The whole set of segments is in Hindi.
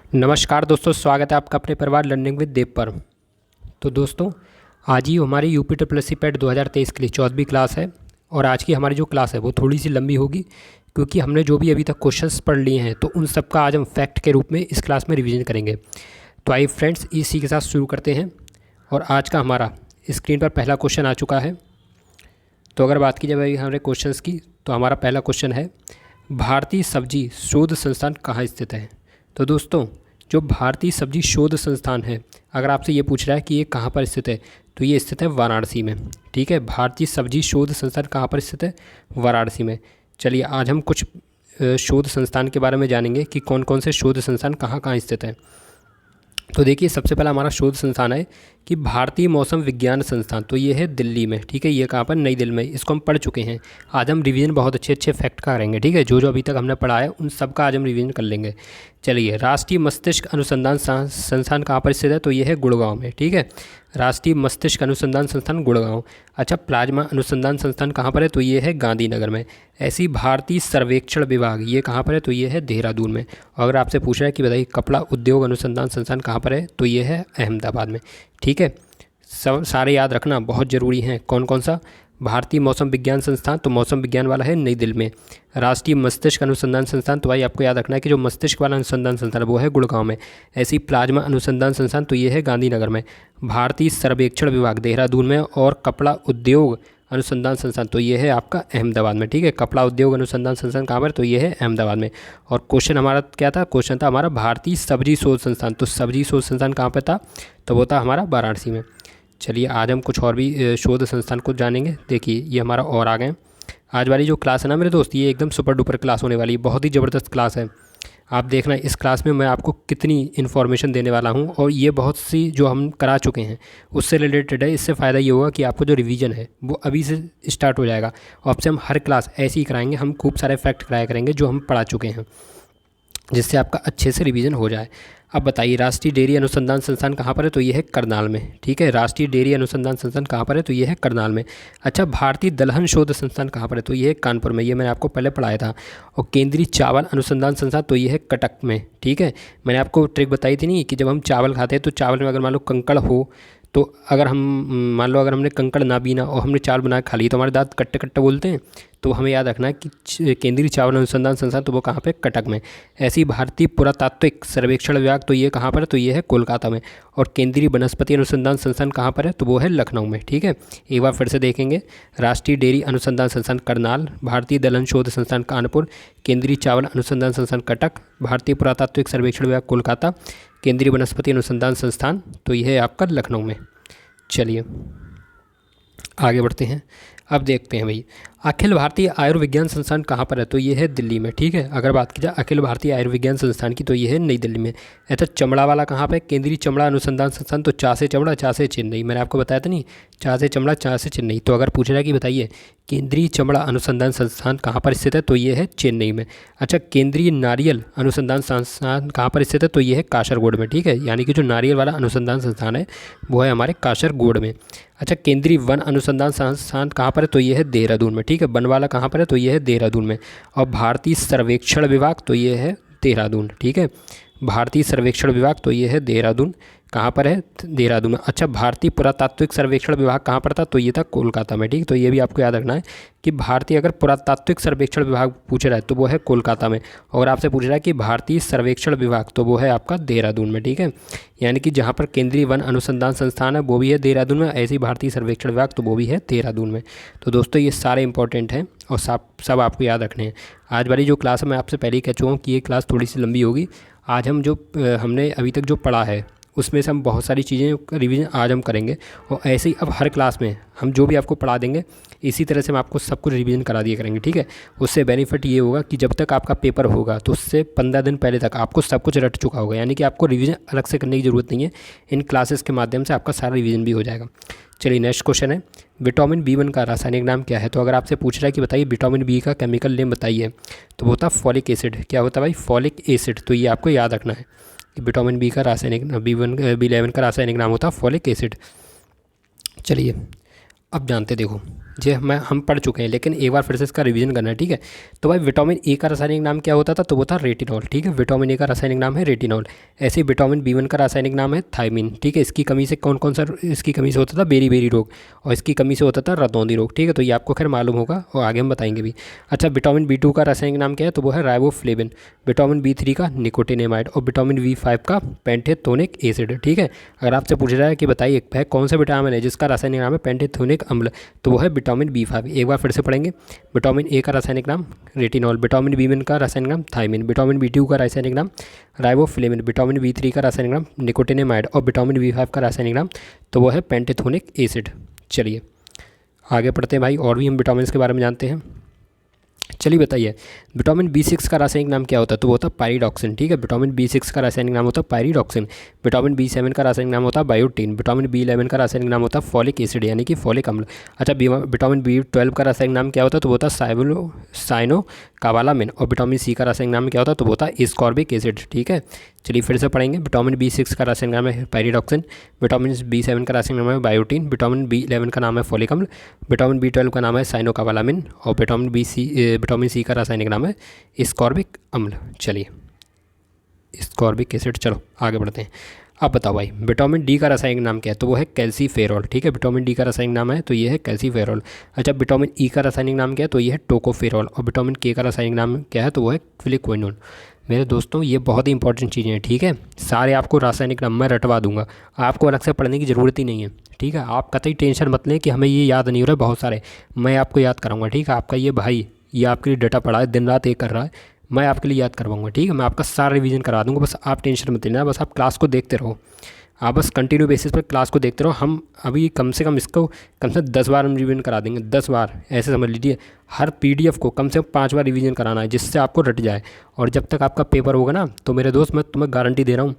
नमस्कार दोस्तों, स्वागत है आपका अपने परिवार लर्निंग विद देव पर। तो दोस्तों, आज ही हमारी UP triple S C PET 2023 के लिए 14वीं क्लास है। और आज की हमारी जो क्लास है वो थोड़ी सी लंबी होगी, क्योंकि हमने जो भी अभी तक क्वेश्चंस पढ़ लिए हैं तो उन सब का आज हम फैक्ट के रूप में इस क्लास में रिवीजन करेंगे। तो आइए फ्रेंड्स, इसी के साथ शुरू करते हैं। और आज का हमारा स्क्रीन पर पहला क्वेश्चन आ चुका है। तो अगर बात की जाए भाई हमारे क्वेश्चंस की, तो हमारा पहला क्वेश्चन है, भारतीय सब्जी शोध संस्थान कहाँ स्थित है। तो दोस्तों, जो भारतीय सब्जी शोध संस्थान है, अगर आपसे ये पूछ रहा है कि ये कहाँ पर स्थित है, तो ये स्थित है वाराणसी में। ठीक है, भारतीय सब्जी शोध संस्थान कहाँ पर स्थित है? वाराणसी में। चलिए, आज हम कुछ शोध संस्थान के बारे में जानेंगे कि कौन कौन से शोध संस्थान कहाँ कहाँ स्थित हैं। तो देखिए, सबसे पहला हमारा शोध संस्थान है कि भारतीय मौसम विज्ञान संस्थान। तो ये है दिल्ली में। ठीक है, ये कहाँ पर? नई दिल्ली में। इसको हम पढ़ चुके हैं। आज हम रिवीजन बहुत अच्छे अच्छे फैक्ट का करेंगे। ठीक है, जो जो अभी तक हमने पढ़ा है उन सब का आज हम रिवीजन कर लेंगे। चलिए, राष्ट्रीय मस्तिष्क अनुसंधान संस्थान कहाँ पर स्थित है? तो ये है गुड़गांव में। ठीक है, राष्ट्रीय मस्तिष्क अनुसंधान संस्थान गुड़गांव। अच्छा, प्लाज्मा अनुसंधान संस्थान कहाँ पर है? तो ये है गांधीनगर में। ऐसी भारतीय सर्वेक्षण विभाग, ये कहाँ पर है? तो ये है देहरादून में। और अगर आपसे पूछ रहा है कि बताइए कपड़ा उद्योग अनुसंधान संस्थान कहाँ पर है, तो ये है अहमदाबाद में। ठीक है, सब सारे याद रखना बहुत ज़रूरी हैं। कौन कौन सा? भारतीय मौसम विज्ञान संस्थान, तो मौसम विज्ञान वाला है नई दिल्ली में। राष्ट्रीय मस्तिष्क अनुसंधान संस्थान, तो भाई आपको याद रखना है कि जो मस्तिष्क वाला अनुसंधान संस्थान है वो है गुड़गांव में। ऐसी प्लाज्मा अनुसंधान संस्थान, तो ये है गांधीनगर में। भारतीय सर्वेक्षण विभाग देहरादून में। और कपड़ा उद्योग अनुसंधान संस्थान, तो ये है आपका अहमदाबाद में। ठीक है, कपड़ा उद्योग अनुसंधान संस्थान कहाँ पर? तो ये है अहमदाबाद में। और क्वेश्चन हमारा क्या था? क्वेश्चन था हमारा भारतीय सब्जी शोध संस्थान। तो सब्जी शोध संस्थान कहाँ पर था? तो वो था हमारा वाराणसी में। चलिए, आज हम कुछ और भी शोध संस्थान को जानेंगे। देखिए, ये हमारा और आ गए। आज वाली जो क्लास है ना मेरे दोस्त, ये एकदम सुपर डुपर क्लास होने वाली है। बहुत ही ज़बरदस्त क्लास है। आप देखना इस क्लास में मैं आपको कितनी इन्फॉर्मेशन देने वाला हूँ। और ये बहुत सी जो हम करा चुके हैं उससे रिलेटेड है। इससे फ़ायदा ये होगा कि आपको जो रिवीजन है वो अभी से स्टार्ट हो जाएगा। और आपसे हम हर क्लास ऐसे ही कराएंगे। हम खूब सारे फैक्ट कराया करेंगे जो हम पढ़ा चुके हैं, जिससे आपका अच्छे से रिवीजन हो जाए। अब बताइए, राष्ट्रीय डेयरी अनुसंधान संस्थान कहाँ पर है? तो ये है करनाल में। ठीक है, राष्ट्रीय डेयरी अनुसंधान संस्थान कहाँ पर है? तो ये है करनाल में। अच्छा, भारतीय दलहन शोध संस्थान कहाँ पर है? तो ये है कानपुर में। ये मैंने आपको पहले पढ़ाया था। और केंद्रीय चावल अनुसंधान संस्थान, तो ये है कटक में। ठीक है, मैंने आपको ट्रिक बताई थी नहीं कि जब हम चावल खाते हैं तो चावल में अगर मान लो कंकड़ हो, तो अगर हम मान लो अगर हमने कंकड़ ना बीना और हमने चावल बना के खा ली तो हमारे दांत कट्टे कट्टे बोलते हैं। तो हमें याद रखना है कि केंद्रीय चावल अनुसंधान संस्थान, तो वो कहाँ पे? कटक में। ऐसी भारतीय पुरातात्विक सर्वेक्षण विभाग, तो ये कहाँ पर है? तो ये है कोलकाता में। और केंद्रीय वनस्पति अनुसंधान संस्थान कहाँ पर है? तो वो है लखनऊ में। ठीक है, एक बार फिर से देखेंगे। राष्ट्रीय डेयरी अनुसंधान संस्थान करनाल, भारतीय दलहन शोध संस्थान कानपुर, केंद्रीय चावल अनुसंधान संस्थान कटक, भारतीय पुरातात्विक सर्वेक्षण विभाग कोलकाता, केंद्रीय वनस्पति अनुसंधान संस्थान, तो यह है आपका लखनऊ में। चलिए आगे बढ़ते हैं। अब देखते हैं भाई, अखिल भारतीय आयुर्विज्ञान संस्थान कहाँ पर है? तो ये है दिल्ली में। ठीक है, अगर बात की जाए अखिल भारतीय आयुर्विज्ञान संस्थान की, तो ये है नई दिल्ली में। ऐसा चमड़ा वाला कहाँ पे? केंद्रीय चमड़ा अनुसंधान संस्थान, तो चा से चमड़ा चा से चेन्नई। मैंने आपको बताया था नहीं, चा से चमड़ा चा से चेन्नई। तो अगर पूछ रहा है कि बताइए केंद्रीय चमड़ा अनुसंधान संस्थान कहाँ पर स्थित है? तो ये है चेन्नई में। अच्छा, केंद्रीय नारियल अनुसंधान संस्थान कहाँ पर स्थित है? तो ये है कासरगोड में। ठीक है, यानी कि जो नारियल वाला अनुसंधान संस्थान है वो है हमारे कासरगोड में। अच्छा, केंद्रीय वन अनुसंधान संस्थान कहाँ पर है? तो ये है देहरादून में। ठीक है, वन वाला कहाँ पर है? तो ये है देहरादून में। और भारतीय सर्वेक्षण विभाग, तो ये है देहरादून। ठीक है, भारतीय सर्वेक्षण विभाग, तो ये है देहरादून। कहाँ पर है? देहरादून में। अच्छा, भारतीय पुरातात्विक सर्वेक्षण विभाग कहाँ पर था? तो ये था कोलकाता में। ठीक, तो ये भी आपको याद रखना है कि भारतीय अगर पुरातात्विक सर्वेक्षण विभाग पूछ रहा है तो वो है कोलकाता में। और आपसे पूछ रहा है कि भारतीय सर्वेक्षण विभाग, तो वो है आपका देहरादून में। ठीक है, यानी कि जहाँ पर केंद्रीय वन अनुसंधान संस्थान है वो भी है देहरादून में, ऐसी भारतीय सर्वेक्षण विभाग तो वो भी है देहरादून में। तो दोस्तों, ये सारे इंपॉर्टेंट हैं और सब आपको याद रखने हैं। आज वाली जो क्लास है, मैं आपसे पहले ही कह चुका हूँ कि ये क्लास थोड़ी सी लंबी होगी। आज हम जो हमने अभी तक जो पढ़ा है उसमें से हम बहुत सारी चीज़ें का रिवीजन आज हम करेंगे। और ऐसे ही अब हर क्लास में हम जो भी आपको पढ़ा देंगे इसी तरह से हम आपको सब कुछ रिवीजन करा दिया करेंगे। ठीक है, उससे बेनिफिट ये होगा कि जब तक आपका पेपर होगा तो उससे 15 दिन पहले तक आपको सब कुछ रट चुका होगा। यानी कि आपको रिवीजन अलग से करने की ज़रूरत नहीं है। इन क्लासेस के माध्यम से आपका सारा रिवीजन भी हो जाएगा। चलिए, नेक्स्ट क्वेश्चन है, विटामिन B1 का रासायनिक नाम क्या है? तो अगर आपसे पूछ रहा है कि बताइए विटामिन बी का केमिकल नेम बताइए, तो वो होता फॉलिक एसिड। क्या होता है भाई? Folic acid. तो ये आपको याद रखना है कि विटामिन बी का रासायनिक B11 का रासायनिक नाम होता है फॉलिक एसिड। चलिए अब जानते देखो, ये हम पढ़ चुके हैं, लेकिन एक बार फिर से इसका रिवीजन करना है, ठीक है। तो भाई विटामिन ए का रासायनिक नाम क्या होता था, तो वो था रेटिनॉल, ठीक है। विटामिन ए का रासायनिक नाम है रेटिनॉल। ऐसे ही विटामिन बी1 का रासायनिक नाम है थायमीन, ठीक है। इसकी कमी से कौन कौन सा इसकी कमी से होता था बेरी रोग, और इसकी कमी से होता था रतौंधी रोग, ठीक है। तो ये आपको खैर मालूम होगा और आगे हम बताएंगे भी। अच्छा, विटामिन बी2 का रासायनिक नाम क्या है, तो वो है राइबोफ्लेविन। विटामिन बी3 का निकोटिनेमाइड, और विटामिन बी5 का पेंटेथोनिक एसिड, ठीक है। अगर आपसे पूछ रहा है कि बताइए वह कौन सा विटामिन है जिसका रासायनिक नाम है पेंटेथोनिक अम्ल, तो वो है विटामिन बी5। एक बार फिर से पढ़ेंगे। विटामिन ए का रासायनिक नाम रेटिनॉल, विटामिन बी1 का रासायनिक नाम थायमीन, विटामिन बी2 का रासायनिक नाम राइबोफ्लेविन, विटामिन बी3 का रासायनिक नाम निकोटिनेमाइड, और विटामिन बी5 का रासायनिक नाम तो वो है पेंटेथोनिक एसिड। चलिए आगे पढ़ते हैं भाई, और भी हम विटामिन के बारे में जानते हैं। चलिए बताइए, विटामिन बी6 का रासायनिक नाम क्या होता है, तो वो होता है पायरिडॉक्सिन, ठीक है। विटामिन बी6 का रासायनिक नाम होता है पायरिडॉक्सिन। विटामिन बी7 का रासायनिक नाम होता है बायोटीन। विटामिन बी11 का रासायनिक नाम होता है फॉलिक एसिड यानी कि फॉलिक अम्ल। अच्छा, विटामिन बी12 का रासायनिक नाम क्या होता है, तो वो होता है साइनोकाबालामिन। और विटामिन सी का रासायनिक नाम क्या होता है, तो वो होता है एस्कॉर्बिक एसिड, ठीक है। चलिए फिर से पढ़ेंगे। विटामिन बी6 का रासायनिक नाम है पायरिडॉक्सिन, विटामिन बी7 का रासायनिक नाम है बायोटीन, विटामिन बी11 का नाम है फॉलिक अम्ल, विटामिन बी12 का नाम है साइनोकाबालामिन, और विटामिन सी का रासायनिक नाम है एस्कॉर्बिक अम्ल। चलिए एस्कॉर्बिक एसिड। चलो आगे बढ़ते हैं। अब बताओ भाई, विटामिन डी का रासायनिक नाम क्या है, तो वो है कैल्सीफेरॉल, ठीक है। विटामिन डी का रासायनिक नाम है तो ये है कैल्सीफेरॉल। अच्छा, विटामिन ई का रासायनिक नाम क्या है, तो ये है टोकोफेरॉल, और विटामिन के का रासायनिक नाम क्या है, तो वो है फ्लिक्विनोन। मेरे दोस्तों ये बहुत ही इंपॉर्टेंट चीज़ें हैं, ठीक है। सारे आपको रासायनिक नाम मैं रटवा दूंगा, आपको अलग से पढ़ने की ज़रूरत ही नहीं है, ठीक है। आप कतई टेंशन मत लें कि हमें ये याद नहीं हो रहा है, बहुत सारे मैं आपको याद कराऊंगा, ठीक है। आपका ये भाई ये आपके लिए डाटा पढ़ा है, दिन रात एक कर रहा है, मैं आपके लिए याद करवाऊंगा, ठीक है। मैं आपका सारा रिवीजन करा दूंगा, बस आप टेंशन मत लेना, बस आप क्लास को देखते रहो, आप बस कंटिन्यू बेसिस पर क्लास को देखते रहो। हम अभी कम से कम इसको कम से कम 10 बार हम रिवीजन करा देंगे, 10 बार, ऐसे समझ लीजिए। हर पीडीएफ को कम से कम 5 बार रिवीजन कराना है, जिससे आपको रट जाए। और जब तक आपका पेपर होगा ना, तो मेरे दोस्त मैं तुम्हें गारंटी दे रहा हूँ,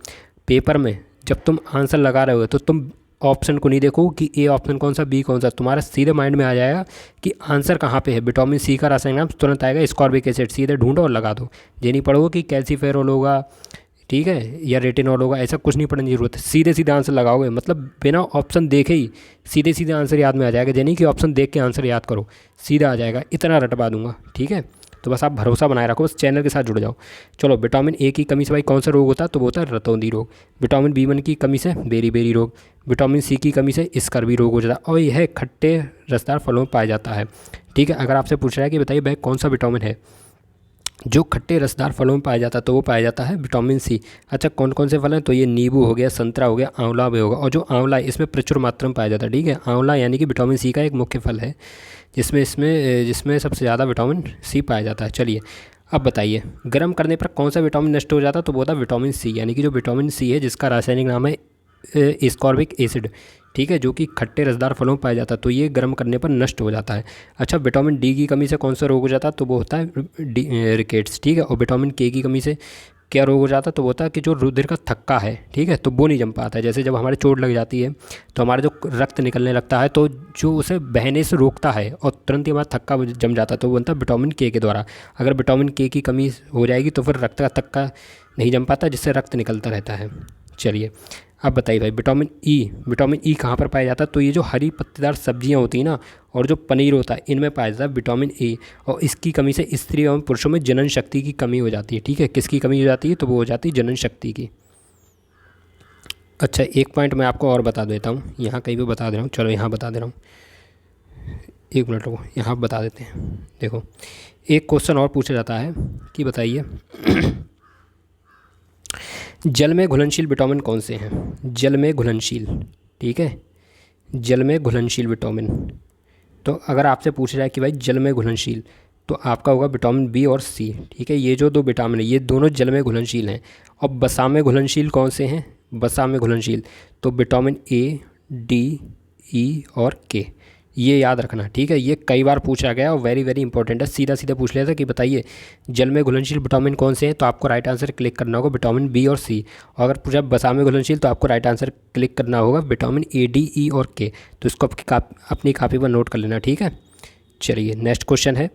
पेपर में जब तुम आंसर लगा रहे हो तो तुम ऑप्शन को नहीं देखो कि ए ऑप्शन कौन सा बी कौन सा, तुम्हारा सीधे माइंड में आ जाएगा कि आंसर कहाँ पे है। विटामिन सी का रासायनिक नाम तुरंत आएगा एस्कॉर्बिक एसिड, सीधे ढूंढो और लगा दो। ये नहीं पढ़ोगे कि कैल्सीफेरॉल होगा, ठीक है, या रेटिनॉल होगा, ऐसा कुछ नहीं पढ़ने की जरूरत है। सीधे सीधे आंसर लगाओगे, मतलब बिना ऑप्शन देखे ही सीधे सीधे आंसर याद में आ जाएगा। यानी कि ऑप्शन देख के आंसर याद करो, सीधा आ जाएगा, इतना रटवा दूंगा, ठीक है। तो बस आप भरोसा बनाए रखो, बस चैनल के साथ जुड़ जाओ। चलो, विटामिन ए की कमी से भाई कौन सा रोग होता है, तो वो होता है रतौंधी रोग। विटामिन बी1 की कमी से बेरी रोग। विटामिन सी की कमी से स्कर्वी रोग हो जाता है, और यह खट्टे रसदार फलों में पाया जाता है, ठीक है। अगर आपसे पूछ रहा है कि बताइए भाई कौन सा विटामिन है जो खट्टे रसदार फलों में पाया जाता है, तो वो पाया जाता है विटामिन सी। अच्छा, कौन कौन से फल हैं, तो ये नींबू हो गया, संतरा हो गया, आंवला भी होगा। और जो आंवला है इसमें प्रचुर मात्रा में पाया जाता है, ठीक है। आंवला यानी कि विटामिन सी का एक मुख्य फल है, जिसमें सबसे ज़्यादा विटामिन सी पाया जाता है। चलिए अब बताइए, गर्म करने पर कौन सा विटामिन नष्ट हो जाता है, तो वो होता है विटामिन सी, यानी कि जो विटामिन सी है जिसका रासायनिक नाम है एस्कॉर्बिक एसिड, ठीक है, जो कि खट्टे रसदार फलों में पाया जाता है, तो ये गर्म करने पर नष्ट हो जाता है। अच्छा, विटामिन डी की कमी से कौन सा रोग हो जाता है, तो वो होता है रिकेट्स, ठीक है। और विटामिन के की कमी से क्या रोग हो जाता है, तो वो होता है कि जो रुधिर का थक्का है, ठीक है, तो वो नहीं जम पाता है। जैसे जब हमारे चोट लग जाती है तो हमारा जो रक्त निकलने लगता है, तो जो उसे बहने से रोकता है और तुरंत ही हमारा थक्का जम जाता है, तो वो बनता है विटामिन के द्वारा। अगर विटामिन के की कमी हो जाएगी तो फिर रक्त का थक्का नहीं जम पाता, जिससे रक्त निकलता रहता है। चलिए अब बताइए भाई, विटामिन ई कहाँ पर पाया जाता है, तो ये जो हरी पत्तेदार सब्जियां होती हैं ना, और जो पनीर होता है, इनमें पाया जाता है विटामिन ई। और इसकी कमी से स्त्री एवं पुरुषों में जनन शक्ति की कमी हो जाती है, ठीक है। किसकी कमी हो जाती है, तो वो हो जाती है जनन शक्ति की। अच्छा, एक पॉइंट मैं आपको और बता देता हूँ, यहाँ कहीं भी बता दे रहा हूँ, चलो यहाँ बता दे रहा हूँ, एक मिनट रुको, यहाँ बता देते हैं। देखो, एक क्वेश्चन और पूछा जाता है कि बताइए जल में घुलनशील विटामिन कौन से हैं। जल में घुलनशील, ठीक है, जल में घुलनशील विटामिन। तो अगर आपसे पूछ रहा है कि भाई जल में घुलनशील, तो आपका होगा विटामिन बी और सी, ठीक है। ये जो दो विटामिन है ये दोनों जल में घुलनशील हैं। और वसा में घुलनशील कौन से हैं, वसा में घुलनशील, तो विटामिन ए, डी, ई और के, ये याद रखना, ठीक है। ये कई बार पूछा गया और वेरी वेरी इंपॉर्टेंट है। सीधा सीधा पूछ लिया था कि बताइए जल में घुलनशील विटामिन कौन से हैं, तो आपको राइट आंसर क्लिक करना होगा विटामिन बी और सी। और अगर पूछा वसा में घुलनशील, तो आपको राइट आंसर क्लिक करना होगा विटामिन ए, डी, ई और के। तो इसको अपनी कापी पर नोट कर लेना, ठीक है। चलिए नेक्स्ट क्वेश्चन है,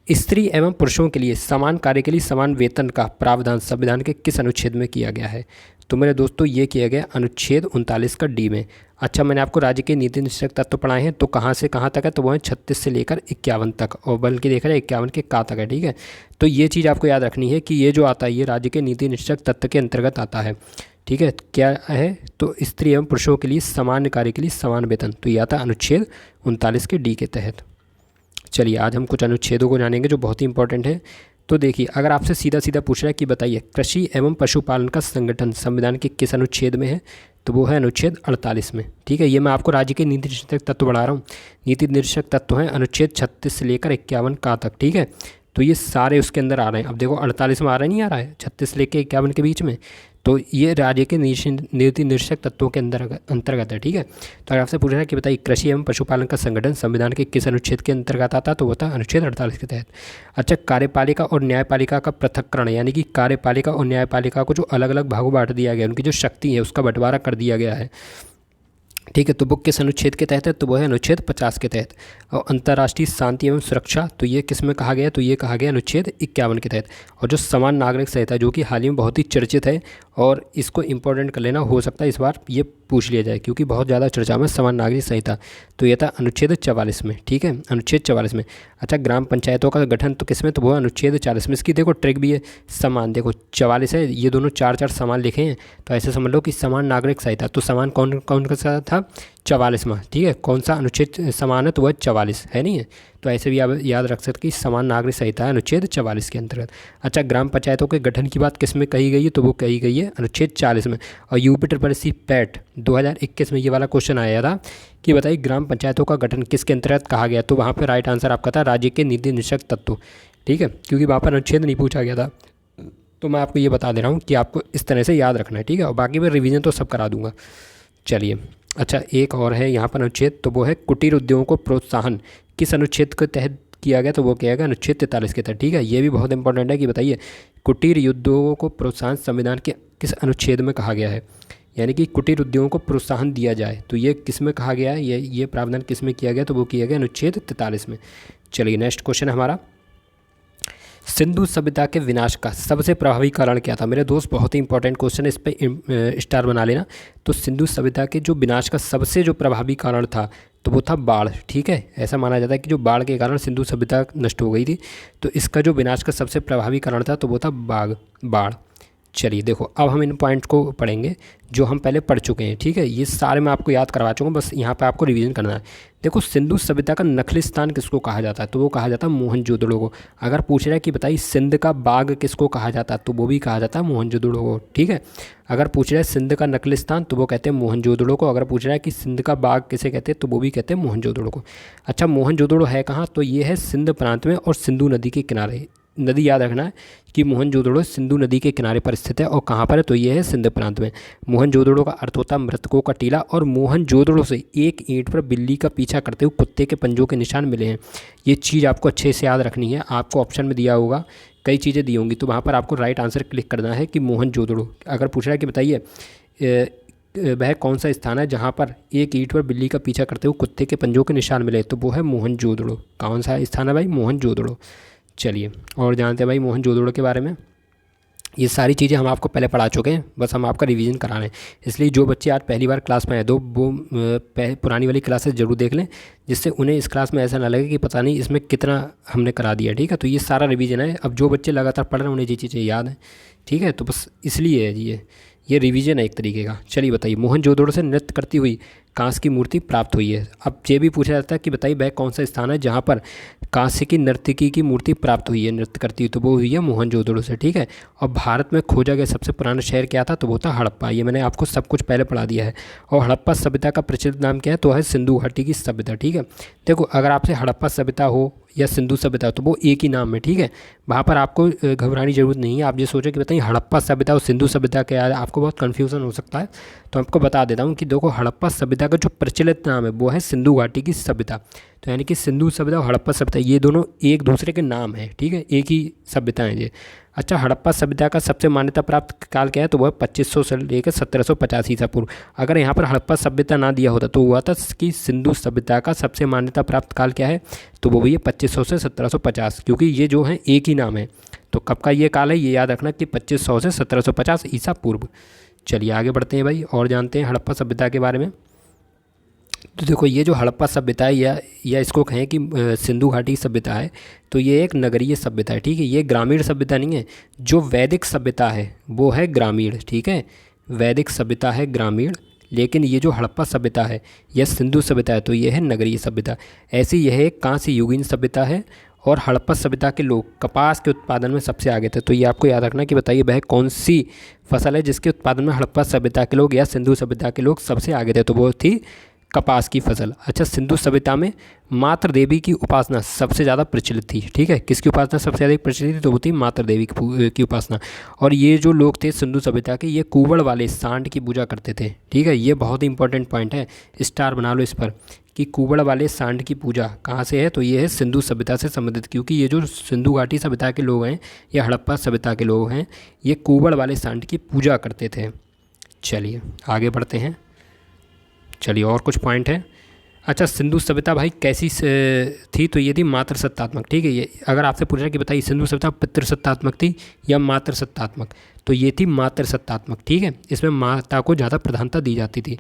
स्त्री एवं पुरुषों के लिए समान कार्य के लिए समान वेतन का प्रावधान संविधान के किस अनुच्छेद में किया गया है, तो मेरे दोस्तों ये किया गया अनुच्छेद 39 का डी में। अच्छा, मैंने आपको राज्य के नीति निश्चय तत्व पढ़ाए हैं, तो कहाँ से कहाँ तक है, तो वो है 36 से लेकर 51 तक, और बल्कि देखा जाए 51 के का तक है। ठीक है, तो ये चीज़ आपको याद रखनी है कि ये जो आता है ये राज्य के नीति निश्चय तत्व के अंतर्गत आता है। ठीक है, क्या है, तो स्त्री एवं पुरुषों के लिए समान कार्य के लिए समान वेतन, तो ये आता है अनुच्छेद 39 के डी के तहत। चलिए आज हम कुछ अनुच्छेदों को जानेंगे जो बहुत ही इंपॉर्टेंट है। तो देखिए, अगर आपसे सीधा सीधा पूछ रहा है कि बताइए कृषि एवं पशुपालन का संगठन संविधान के किस अनुच्छेद में है, तो वो है अनुच्छेद 48 में। ठीक है, ये मैं आपको राज्य के नीति निर्देशक तत्व बढ़ा रहा हूँ। नीति निर्देशक तत्व हैं अनुच्छेद 36 से लेकर 51 का तक। ठीक है, तो ये सारे उसके अंदर आ रहे हैं। अब देखो 48 में आ रहा है, नहीं आ रहा है, 36 से लेकर 51 के बीच में, तो ये राज्य के नीति निर्देशक तत्वों के अंतर्गत है। ठीक है, तो अगर आपसे पूछ रहा है कि बताइए कृषि एवं पशुपालन का संगठन संविधान के किस अनुच्छेद के अंतर्गत आता है, तो वो था अनुच्छेद 48 के तहत। अच्छा, कार्यपालिका और न्यायपालिका का पृथक्करण, यानी कि कार्यपालिका और न्यायपालिका को जो अलग अलग भागों बांट दिया गया, उनकी जो शक्ति है उसका बंटवारा कर दिया गया है। ठीक है, तो वो किस अनुच्छेद के तहत है, तो वो है अनुच्छेद 50 के तहत। और अंतर्राष्ट्रीय शांति एवं सुरक्षा, तो ये किस में कहा गया, तो ये कहा गया अनुच्छेद 51 के तहत। और जो समान नागरिक संहिता, जो कि हाल ही में बहुत ही चर्चित है, और इसको इंपॉर्टेंट कर लेना, हो सकता है इस बार ये पूछ लिया जाए क्योंकि बहुत ज़्यादा चर्चा में समान नागरिक संहिता, तो ये था अनुच्छेद 44 में। ठीक है, अनुच्छेद 44 में। अच्छा, ग्राम पंचायतों का गठन तो किस में, तो वो अनुच्छेद 40 में। इसकी देखो ट्रिक भी है, समान, देखो 44 है, ये दोनों 4 समान लिखे हैं, तो ऐसे समझ लो कि समान नागरिक संहिता, तो समान कौन कौन का था, 44वां। ठीक है, कौन सा अनुच्छेद समान है, तो वह 44 है, नहीं है, तो ऐसे भी आप याद रख सकते कि समान नागरिक संहिता है अनुच्छेद 44 के अंतर्गत। अच्छा, ग्राम पंचायतों के गठन की बात किस में कही गई है, तो वो कही गई है अनुच्छेद 40 में। और यूपी पैट 2021 में ये वाला क्वेश्चन आया था कि बताइए ग्राम पंचायतों का गठन किसके अंतर्गत कहा गया, तो वहाँ पर राइट आंसर आपका था राज्य के नीति निश्चय तत्व। ठीक है, क्योंकि वहाँ पर अनुच्छेद नहीं पूछा गया था, तो मैं आपको ये बता दे रहा हूँ कि आपको इस तरह से याद रखना है। ठीक है, और बाकी मैं रिवीजन तो सब करा दूंगा। चलिए, अच्छा एक और है यहाँ पर अनुच्छेद, तो वो है कुटीर उद्योगों को प्रोत्साहन, किस अनुच्छेद के तहत किया गया, तो वो किया गया अनुच्छेद 43 के तहत। ठीक है, ये भी बहुत इंपॉर्टेंट है कि बताइए कुटीर उद्योगों को प्रोत्साहन संविधान के किस अनुच्छेद में कहा गया है, यानी कि कुटीर उद्योगों को प्रोत्साहन दिया जाए, तो ये किस में कहा गया है, ये प्रावधान किस में किया गया, तो वो किया गया अनुच्छेद 43 में। चलिए नेक्स्ट क्वेश्चन हमारा, सिंधु सभ्यता के विनाश का सबसे प्रभावी कारण क्या था। मेरे दोस्त बहुत ही इंपॉर्टेंट क्वेश्चन है, इस पर स्टार बना लेना। तो सिंधु सभ्यता के जो विनाश का सबसे जो प्रभावी कारण था, तो वो था बाढ़। ठीक है, ऐसा माना जाता है कि जो बाढ़ के कारण सिंधु सभ्यता नष्ट हो गई थी, तो इसका जो विनाश का सबसे प्रभावी कारण था, तो वो था बाढ़। चलिए देखो, अब हम इन पॉइंट को पढ़ेंगे जो हम पहले पढ़ चुके हैं। ठीक है, ये सारे मैं आपको याद करवा चुका हूँ, बस यहाँ पे आपको रिवीजन करना है। देखो, सिंधु सभ्यता का नखली स्थान किसको कहा जाता है, तो वो कहा जाता है मोहनजोदड़ो को। अगर पूछ रहा है कि बताइए सिंध का बाग किसको कहा जाता है, तो वो भी कहा जाता है मोहनजोदड़ो को। ठीक है, अगर पूछ रहा है सिंध का नकली स्थान, तो वो कहते हैं मोहनजोदड़ो को। अगर पूछ रहा है कि सिंध का बाग किसे कहते हैं, तो वो भी कहते हैं मोहनजोदड़ो को। अच्छा, मोहनजोदड़ो है कहाँ, तो ये है सिंध प्रांत में और सिंधु नदी के किनारे। नदी याद रखना है कि मोहनजोदड़ो सिंधु नदी के किनारे पर स्थित है, और कहाँ पर है, तो ये है सिंध प्रांत में। मोहनजोदड़ो का अर्थ होता है मृतकों का टीला, और मोहनजोदड़ो से एक ईंट पर बिल्ली का पीछा करते हुए कुत्ते के पंजों के निशान मिले हैं। ये चीज़ आपको अच्छे से याद रखनी है, आपको ऑप्शन में दिया होगा, कई चीज़ें दी होंगी, तो वहाँ पर आपको राइट आंसर क्लिक करना है कि मोहनजोदड़ो। अगर पूछ रहा है कि बताइए वह कौन सा स्थान है जहाँ पर एक ईंट पर बिल्ली का पीछा करते हुए कुत्ते के पंजों के निशान मिले, तो वो है मोहनजोदड़ो। कौन सा स्थान है भाई, मोहनजोदड़ो। चलिए और जानते हैं भाई मोहनजोदड़ो के बारे में। ये सारी चीज़ें हम आपको पहले पढ़ा चुके हैं, बस हम आपका रिवीजन करा रहे हैं। इसलिए जो बच्चे आज पहली बार क्लास में आए, वो पुरानी वाली क्लासेस ज़रूर देख लें, जिससे उन्हें इस क्लास में ऐसा ना लगे कि पता नहीं इसमें कितना हमने करा दिया। ठीक है, तो ये सारा रिवीजन है। अब जो बच्चे लगातार पढ़ रहे हैं उन्हें ये चीज़ें याद हैं। ठीक है, तो बस इसलिए है ये रिवीजन है एक तरीके का। चलिए बताइए, मोहनजोदड़ो से नृत्य करती हुई कांस्य की मूर्ति प्राप्त हुई है। अब ये भी पूछा जाता है कि बताइए वह कौन सा स्थान है जहाँ पर कांस्य की नर्तकी की मूर्ति प्राप्त हुई है, नृत्य करती हुई, तो वो हुई है मोहनजोदड़ो से। ठीक है, और भारत में खोजा गया सबसे पुराना शहर क्या था, तो वो था हड़प्पा। ये मैंने आपको सब कुछ पहले पढ़ा दिया है। और हड़प्पा सभ्यता का प्रचलित नाम क्या है, तो है सिंधु घाटी की सभ्यता। ठीक है, देखो अगर आपसे हड़प्पा सभ्यता हो या सिंधु सभ्यता, तो वो एक ही नाम है। ठीक है, वहाँ पर आपको घबराने की जरूरत नहीं है। आप ये सोचो कि बताइए हड़प्पा सभ्यता और सिंधु सभ्यता क्या है, आपको बहुत कन्फ्यूज़न हो सकता है, तो आपको बता देता हूँ कि देखो हड़प्पा सभ्यता का जो प्रचलित नाम है वो है सिंधु घाटी की सभ्यता। तो यानी कि सिंधु सभ्यता और हड़प्पा सभ्यता ये दोनों एक दूसरे के नाम हैं। ठीक है, एक ही सभ्यता है ये। अच्छा, हड़प्पा सभ्यता का सबसे मान्यता प्राप्त काल क्या है, तो वह 2500 से लेकर 1750 ईसा पूर्व। अगर यहाँ पर हड़प्पा सभ्यता ना दिया होता तो हुआ था कि सिंधु सभ्यता का सबसे मान्यता प्राप्त काल क्या है, तो वो भी है 2500 से 1750, क्योंकि ये जो है एक ही नाम है। तो कब का ये काल है, ये याद रखना कि 2500 से 1750 ईसा पूर्व। चलिए आगे बढ़ते हैं भाई और जानते हैं हड़प्पा सभ्यता के बारे में। तो देखो ये जो हड़प्पा सभ्यता है या इसको कहें कि सिंधु घाटी सभ्यता है, तो ये एक नगरीय सभ्यता है, ठीक है। ये ग्रामीण सभ्यता नहीं है। जो वैदिक सभ्यता है वो है ग्रामीण, ठीक है। वैदिक सभ्यता है ग्रामीण, लेकिन ये जो हड़प्पा सभ्यता है यह सिंधु सभ्यता है, तो ये है नगरीय सभ्यता। ऐसी यह एक कांस्य युगीन सभ्यता है और हड़प्पा सभ्यता के लोग कपास के उत्पादन में सबसे आगे थे। तो ये आपको याद रखना कि बताइए वह कौन सी फसल है जिसके उत्पादन में हड़प्पा सभ्यता के लोग या सिंधु सभ्यता के लोग सबसे आगे थे, तो वो थी कपास की फसल। अच्छा, सिंधु सभ्यता में मातृ देवी की उपासना सबसे ज़्यादा प्रचलित थी, ठीक है। किसकी उपासना सबसे ज़्यादा प्रचलित थी, तो वो थी मातृ देवी की उपासना। और ये जो लोग थे सिंधु सभ्यता के, ये कुवड़ वाले सांड की पूजा करते थे, ठीक है। ये बहुत ही इंपॉर्टेंट पॉइंट है, स्टार बना लो इस पर कि कुवड़ वाले सांड की पूजा कहाँ से है, तो ये है सिंधु सभ्यता से संबंधित। क्योंकि ये जो सिंधु घाटी सभ्यता के लोग हैं या हड़प्पा सभ्यता के लोग हैं, ये कुवड़ वाले सांड की पूजा करते थे। चलिए आगे बढ़ते हैं। चलिए और कुछ पॉइंट है। अच्छा, सिंधु सभ्यता भाई कैसी थी, तो ये थी मातृसत्तात्मक, ठीक है। ये अगर आपसे पूछ रहा है कि बताइए सिंधु सभ्यता पितृसत्तात्मक थी या मातृसत्तात्मक, तो ये थी मातृसत्तात्मक, ठीक है। इसमें माता को ज़्यादा प्रधानता दी जाती थी।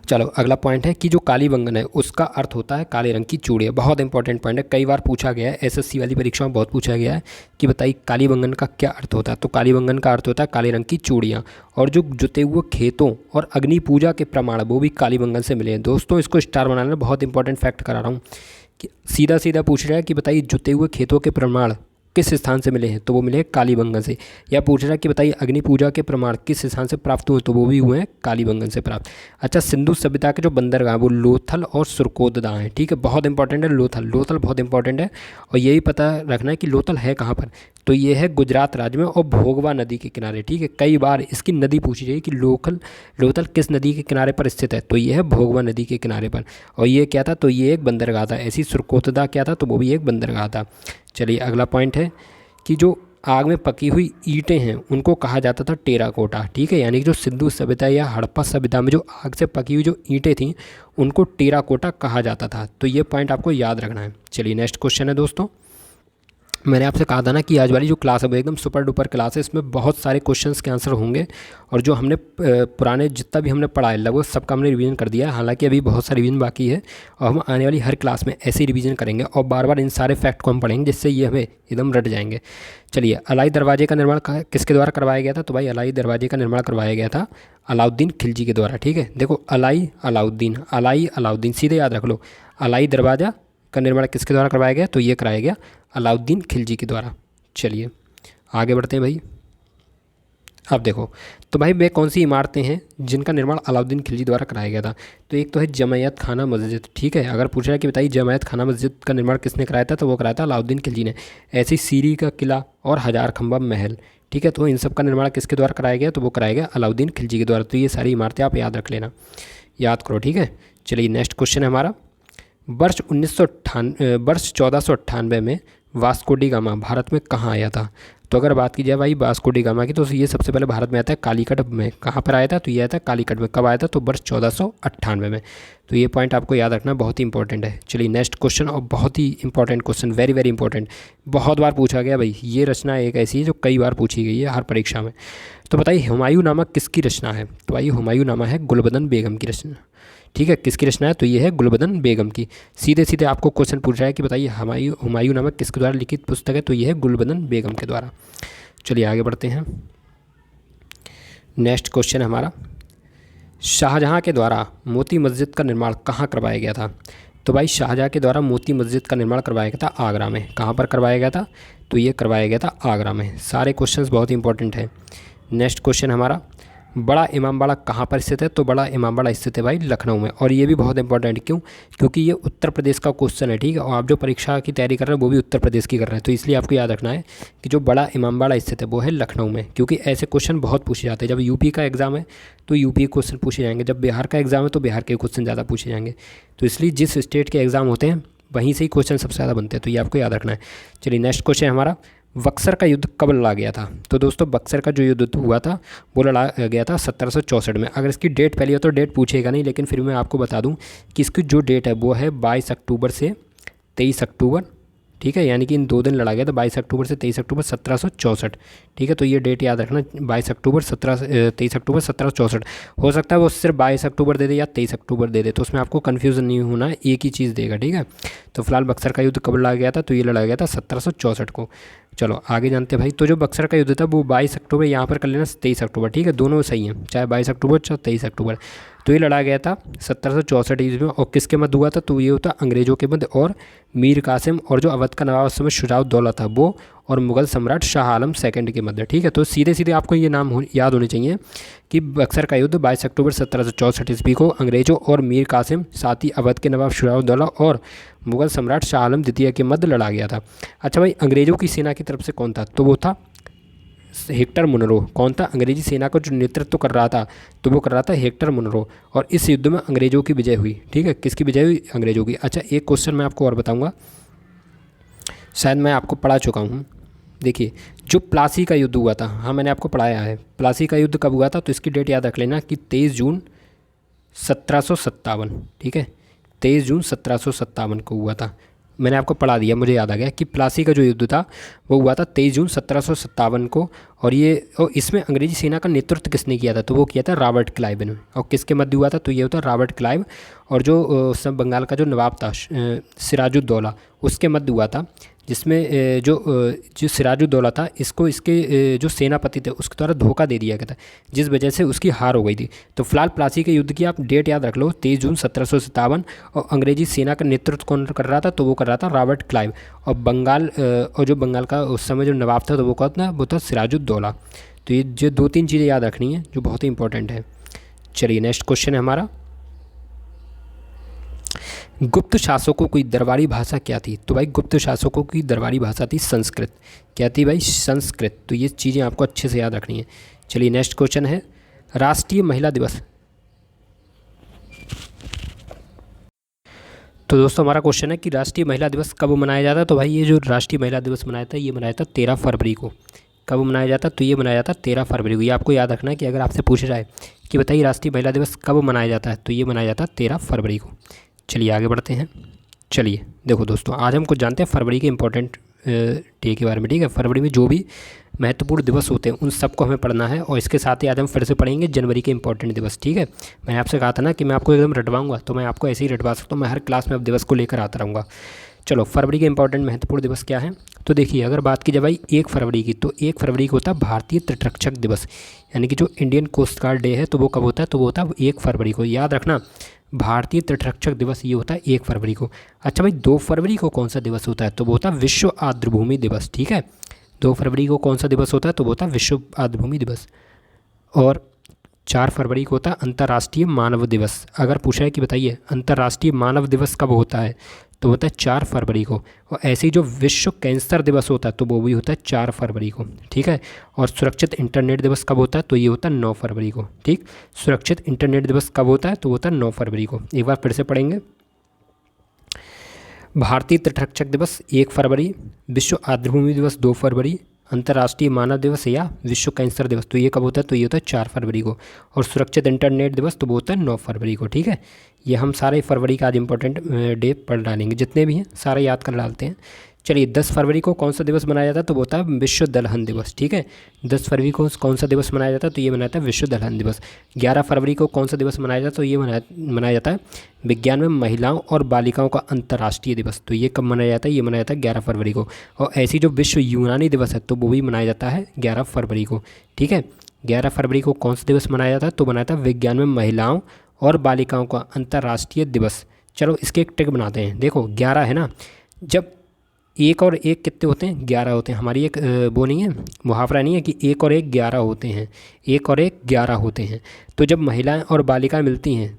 चलो अगला पॉइंट है कि जो काली बंगन है उसका अर्थ होता है काले रंग की चूड़ियाँ। बहुत इंपॉर्टेंट पॉइंट है, कई बार पूछा गया है, एसएससी वाली परीक्षा में बहुत पूछा गया है कि बताइए काली बंगन का क्या अर्थ होता है। तो काली बंगन का अर्थ होता है काले रंग की चूड़ियाँ। और जो जुते हुए खेतों और अग्नि पूजा के प्रमाण वो भी काली बंगन से मिले हैं। दोस्तों इसको स्टार बनाना, बहुत इंपॉर्टेंट फैक्ट करा रहा हूँ कि सीधा सीधा पूछ रहा है कि बताइए जुते हुए खेतों के प्रमाण किस स्थान से मिले हैं, तो वो मिले हैं कालीबंगन से। या पूछ रहा है कि बताइए अग्नि पूजा के प्रमाण किस स्थान से प्राप्त हुए, तो वो भी हुए हैं कालीबंगन से प्राप्त। अच्छा, सिंधु सभ्यता के जो बंदरगाह वो लोथल और सुरकोतदा हैं, ठीक है। बहुत इंपॉर्टेंट है लोथल, लोथल बहुत इंपॉर्टेंट है। और यही पता रखना है कि लोथल है कहाँ पर, तो ये है गुजरात राज्य में और भोगवा नदी के किनारे, ठीक है। कई बार इसकी नदी पूछी जाएगी कि लोथल किस नदी के किनारे पर स्थित है, तो ये है भोगवा नदी के किनारे पर। और ये क्या था, तो ये एक बंदरगाह था। ऐसी सुरकोतदा क्या था, तो वो भी एक बंदरगाह था। चलिए अगला पॉइंट है कि जो आग में पकी हुई ईंटें हैं उनको कहा जाता था टेराकोटा, ठीक है। यानी कि जो सिंधु सभ्यता या हड़प्पा सभ्यता में जो आग से पकी हुई जो ईंटें थीं उनको टेराकोटा कहा जाता था। तो ये पॉइंट आपको याद रखना है। चलिए नेक्स्ट क्वेश्चन है दोस्तों। मैंने आपसे कहा था ना कि आज वाली जो क्लास है वो एकदम सुपर डुपर क्लास है, इसमें बहुत सारे क्वेश्चंस के आंसर होंगे। और जो हमने पुराने जितना भी हमने पढ़ा है लगभग सबका हमने रिवीजन कर दिया है। हालांकि अभी बहुत सारा रिवीजन बाकी है और हम आने वाली हर क्लास में ऐसे ही रिवीजन करेंगे और बार बार इन सारे फैक्ट को हम पढ़ेंगे, जिससे ये हमें एकदम रट जाएंगे। चलिए, अलाई दरवाजे का निर्माण किसके द्वारा करवाया गया था, तो भाई अलाई दरवाजे का निर्माण करवाया गया था अलाउद्दीन खिलजी के द्वारा, ठीक है। देखो अलाई अलाउद्दीन सीधे याद रख लो। अलाई दरवाज़ा का निर्माण किसके द्वारा करवाया गया, तो ये कराया गया अलाउद्दीन खिलजी के द्वारा। चलिए आगे बढ़ते हैं भाई। अब देखो तो भाई वे कौन सी इमारतें हैं जिनका निर्माण अलाउद्दीन खिलजी द्वारा कराया गया था, तो एक तो है जमायत खाना मस्जिद, ठीक है। अगर पूछ रहा है कि बताइए जमायत खाना मस्जिद का निर्माण किसने कराया था, तो वो कराया था अलाउद्दीन खिलजी ने। ऐसे ही सीरी का किला और हजार खंबा महल, ठीक है। तो इन सब का निर्माण किसके द्वारा कराया गया, तो वो कराया गया अलाउद्दीन खिलजी के द्वारा। तो ये सारी इमारतें आप याद रख लेना, याद करो, ठीक है। चलिए नेक्स्ट क्वेश्चन है हमारा। वर्ष 1498 में वास्को डी गामा भारत में कहाँ आया था, तो अगर बात की जाए भाई वास्को डी गामा की, तो ये सबसे पहले भारत में आता है कालीकट में। कहाँ पर आया था, तो ये आया था कालीकट में। कब आया था, तो वर्ष 1498 में। तो ये पॉइंट आपको याद रखना बहुत ही इंपॉर्टेंट है। चलिए नेक्स्ट क्वेश्चन, और बहुत ही important question, very very important, बहुत बार पूछा गया भाई। ये रचना एक ऐसी है जो कई बार पूछी गई है हर परीक्षा में। तो बताइए हुमायूं नामा किसकी रचना है, तो भाई हुमायूं नामा है गुलबदन बेगम की रचना, ठीक है। किसकी रचना है, तो ये है गुलबदन बेगम की। सीधे सीधे आपको क्वेश्चन पूछ रहा है कि बताइए हुमायूं नामक किसके द्वारा लिखित पुस्तक है, तो ये है गुलबदन बेगम के द्वारा। चलिए आगे बढ़ते हैं। नेक्स्ट क्वेश्चन है हमारा, शाहजहां के द्वारा मोती मस्जिद का निर्माण कहाँ करवाया गया था, तो भाई शाहजहां के द्वारा मोती मस्जिद का निर्माण करवाया गया था आगरा में। कहाँ पर करवाया गया था, तो ये करवाया गया था आगरा में। सारे क्वेश्चंस बहुत इंपॉर्टेंट है। नेक्स्ट क्वेश्चन हमारा, बड़ा इमामबाड़ा कहाँ पर स्थित है, तो बड़ा इमामबाड़ा स्थित है भाई लखनऊ में। और ये भी बहुत इंपॉर्टेंट, क्यों, क्योंकि ये उत्तर प्रदेश का क्वेश्चन है, ठीक है। और आप जो परीक्षा की तैयारी कर रहे हैं वो भी उत्तर प्रदेश की कर रहे हैं, तो इसलिए आपको याद रखना है कि जो बड़ा इमामबाड़ा स्थित है वो है लखनऊ में। क्योंकि ऐसे क्वेश्चन बहुत पूछे जाते हैं। जब यूपी का एग्जाम है तो यूपी के क्वेश्चन पूछे जाएंगे, जब बिहार का एग्जाम है तो बिहार के क्वेश्चन ज़्यादा पूछे जाएंगे। तो इसलिए जिस स्टेट के एग्जाम होते हैं वहीं से ही क्वेश्चन सबसे ज़्यादा बनते हैं, तो ये आपको याद रखना है। चलिए नेक्स्ट क्वेश्चन हमारा, बक्सर का युद्ध कब लड़ा गया था, तो दोस्तों बक्सर का जो युद्ध हुआ था वो लड़ा गया था 1764 में। अगर इसकी डेट पहले हो तो डेट पूछेगा नहीं, लेकिन फिर मैं आपको बता दूं कि इसकी जो डेट है वो है 22 अक्टूबर से 23 अक्टूबर, ठीक है, यानी कि इन 2 दिन लड़ा गया था 22 अक्टूबर से 23 अक्टूबर 1764। ठीक है, तो ये डेट याद रखना, 22 अक्टूबर 23 अक्टूबर 1764। हो सकता है वो सिर्फ 22 अक्टूबर दे दे या 23 अक्टूबर दे दे, तो उसमें आपको कन्फ्यूज़न नहीं होना है, एक ही चीज़ देगा। ठीक है, तो फिलहाल बक्सर का युद्ध कब लड़ा गया था, तो ये लड़ा गया था 1764 को। चलो आगे जानते हैं भाई। तो जो बक्सर का युद्ध था वो 22 अक्टूबर, यहाँ पर कर लेना 23 अक्टूबर। ठीक है, दोनों सही हैं, चाहे 22 अक्टूबर चाहे 23 अक्टूबर। तो ये लड़ा गया था 1764 ईस्वी में। और किसके मध्य हुआ था, तो ये होता अंग्रेज़ों के मध्य और मीर कासिम और जो अवध का नवाब उस समय शुजाउद्दौला था वो, और मुग़ल सम्राट शाह आलम सेकंड के मध्य। ठीक है, तो सीधे सीधे आपको ये नाम याद होने चाहिए कि बक्सर का युद्ध 22 अक्टूबर 1764 ईस्वी को अंग्रेज़ों और मीर कासिम, साथ ही अवध के नवाब शुजाउद्दौला और मुग़ल सम्राट शाह आलम द्वितीय के मध्य लड़ा गया था। अच्छा भाई, अंग्रेज़ों की सेना की तरफ से कौन था, तो वो था हेक्टर मुनरो। कौन था, अंग्रेजी सेना को जो नेतृत्व कर रहा था, तो वो कर रहा था हेक्टर मुनरो। और इस युद्ध में अंग्रेज़ों की विजय हुई। ठीक है, किसकी विजय हुई, अंग्रेज़ों की। अच्छा, एक क्वेश्चन मैं आपको और बताऊंगा, शायद मैं आपको पढ़ा चुका हूँ। देखिए, जो प्लासी का युद्ध हुआ था, हाँ मैंने आपको पढ़ाया है, प्लासी का युद्ध कब हुआ था, तो इसकी डेट याद रख लेना कि 23 जून 1757। ठीक है, 23 जून 1757 को हुआ था। मैंने आपको पढ़ा दिया, मुझे याद आ गया कि प्लासी का जो युद्ध था वो हुआ था 23 जून 1757 को। और इसमें अंग्रेजी सेना का नेतृत्व किसने किया था, तो वो किया था रॉबर्ट क्लाइव ने। और किसके मध्य हुआ था, तो ये होता है रॉबर्ट क्लाइव और जो सब बंगाल का जो नवाब था सिराजुद्दौला, उसके मध्य हुआ था। जिसमें जो सिराजुद्दौला था, इसके जो सेनापति थे उसके द्वारा धोखा दे दिया गया था, जिस वजह से उसकी हार हो गई थी। तो फिलहाल प्लासी के युद्ध की आप डेट याद रख लो, 23 जून 1757। और अंग्रेजी सेना का नेतृत्व कौन कर रहा था, तो वो कर रहा था रॉबर्ट क्लाइव। और जो बंगाल का उस समय जो नवाब था, तो वो था सिराजुद्दौला। तो ये जो 2-3 चीज़ें याद रखनी है जो बहुत ही इंपॉर्टेंट है। चलिए नेक्स्ट क्वेश्चन है हमारा, गुप्त शासकों की दरबारी भाषा क्या थी, तो भाई गुप्त शासकों की दरबारी भाषा थी संस्कृत। क्या थी भाई, संस्कृत। तो ये चीज़ें आपको अच्छे से याद रखनी है। चलिए नेक्स्ट क्वेश्चन है, राष्ट्रीय महिला दिवस। तो दोस्तों हमारा क्वेश्चन है कि राष्ट्रीय महिला दिवस कब मनाया जाता है, तो भाई ये जो राष्ट्रीय महिला दिवस मनाया था, ये मनाया था 13 फरवरी को। कब मनाया जाता, तो ये मनाया जाता 13 फरवरी को। ये आपको याद रखना है कि अगर आपसे पूछा जाए कि बताइए राष्ट्रीय महिला दिवस कब मनाया जाता है, तो ये मनाया जाता 13 फरवरी को। चलिए आगे बढ़ते हैं। चलिए देखो दोस्तों, आज हम कुछ जानते हैं फरवरी के इंपॉर्टेंट डे के बारे में। ठीक है, फरवरी में जो भी महत्वपूर्ण दिवस होते हैं उन सबको हमें पढ़ना है। और इसके साथ ही आज हम फिर से पढ़ेंगे जनवरी के इंपॉर्टेंट दिवस। ठीक है, मैंने आपसे कहा था ना कि मैं आपको एकदम रटवाऊंगा, तो मैं आपको ऐसे ही रटवा सकता हूँ। मैं हर क्लास में अब दिवस को लेकर आता रहूँगा। चलो, फरवरी के इंपॉर्टेंट महत्वपूर्ण दिवस क्या है, तो देखिए अगर बात की जाए भाई 1 फरवरी की, तो 1 फरवरी को होता है भारतीय तटरक्षक दिवस, यानी कि जो इंडियन कोस्ट गार्ड डे है, तो वो कब होता है, तो वो होता है 1 फरवरी को। याद रखना, भारतीय तटरक्षक दिवस ये होता है 1 फरवरी को। अच्छा भाई, 2 फरवरी को कौन सा दिवस होता है, तो वो होता है विश्व आर्द्रभूमि दिवस। ठीक है, 2 फरवरी को कौन सा दिवस होता है, तो वो होता है विश्व आर्द्रभूमि दिवस। और 4 फरवरी को होता है अंतर्राष्ट्रीय मानव दिवस। अगर पूछा है कि बताइए अंतर्राष्ट्रीय मानव दिवस कब होता है, तो होता है 4 फरवरी को। और ऐसे ही जो विश्व कैंसर दिवस होता है, तो वो भी होता है 4 फरवरी को। ठीक है, और सुरक्षित इंटरनेट दिवस कब होता है, तो ये होता है 9 फरवरी को। ठीक, सुरक्षित इंटरनेट दिवस कब होता है, तो होता है 9 फरवरी को। एक बार फिर से पढ़ेंगे, भारतीय तटरक्षक दिवस 1 फरवरी, विश्व आर्द्रभूमि दिवस 2 फरवरी, अंतर्राष्ट्रीय मानव दिवस या विश्व कैंसर दिवस, तो ये कब होता है, तो ये होता है 4 फरवरी को। और सुरक्षित इंटरनेट दिवस, तो वो होता है 9 फरवरी को। ठीक है, ये हम सारे फरवरी का आज इंपॉर्टेंट डे पढ़ डालेंगे, जितने भी हैं सारे याद कर डालते हैं। चलिए, 10 फरवरी को कौन सा दिवस मनाया जाता है, तो वो होता है विश्व दलहन दिवस। ठीक है, 10 फरवरी को कौन सा दिवस मनाया जाता है, तो ये मनाया जाता है विश्व दलहन दिवस। 11 फरवरी को कौन सा दिवस मनाया जाता है, तो ये मनाया जाता है विज्ञान में महिलाओं और बालिकाओं का अंतर्राष्ट्रीय दिवस। तो ये कब मनाया जाता है, ये मनाया जाता है 11 फरवरी को। और ऐसी जो विश्व यूनानी दिवस है, तो वो भी मनाया जाता है 11 फरवरी को। ठीक है, 11 फरवरी को कौन सा दिवस मनाया जाता है, तो मनाया जाता है विज्ञान में महिलाओं और बालिकाओं का अंतर्राष्ट्रीय दिवस। चलो इसके एक ट्रिक बनाते हैं। देखो 11 है ना, जब 1 और 1 कितने होते हैं, 11 होते हैं। हमारी एक वो नहीं है, मुहावरा नहीं है कि 1 और 1 11 होते हैं, 1 और 1 11 होते हैं। तो जब महिलाएं और बालिकाएं मिलती हैं,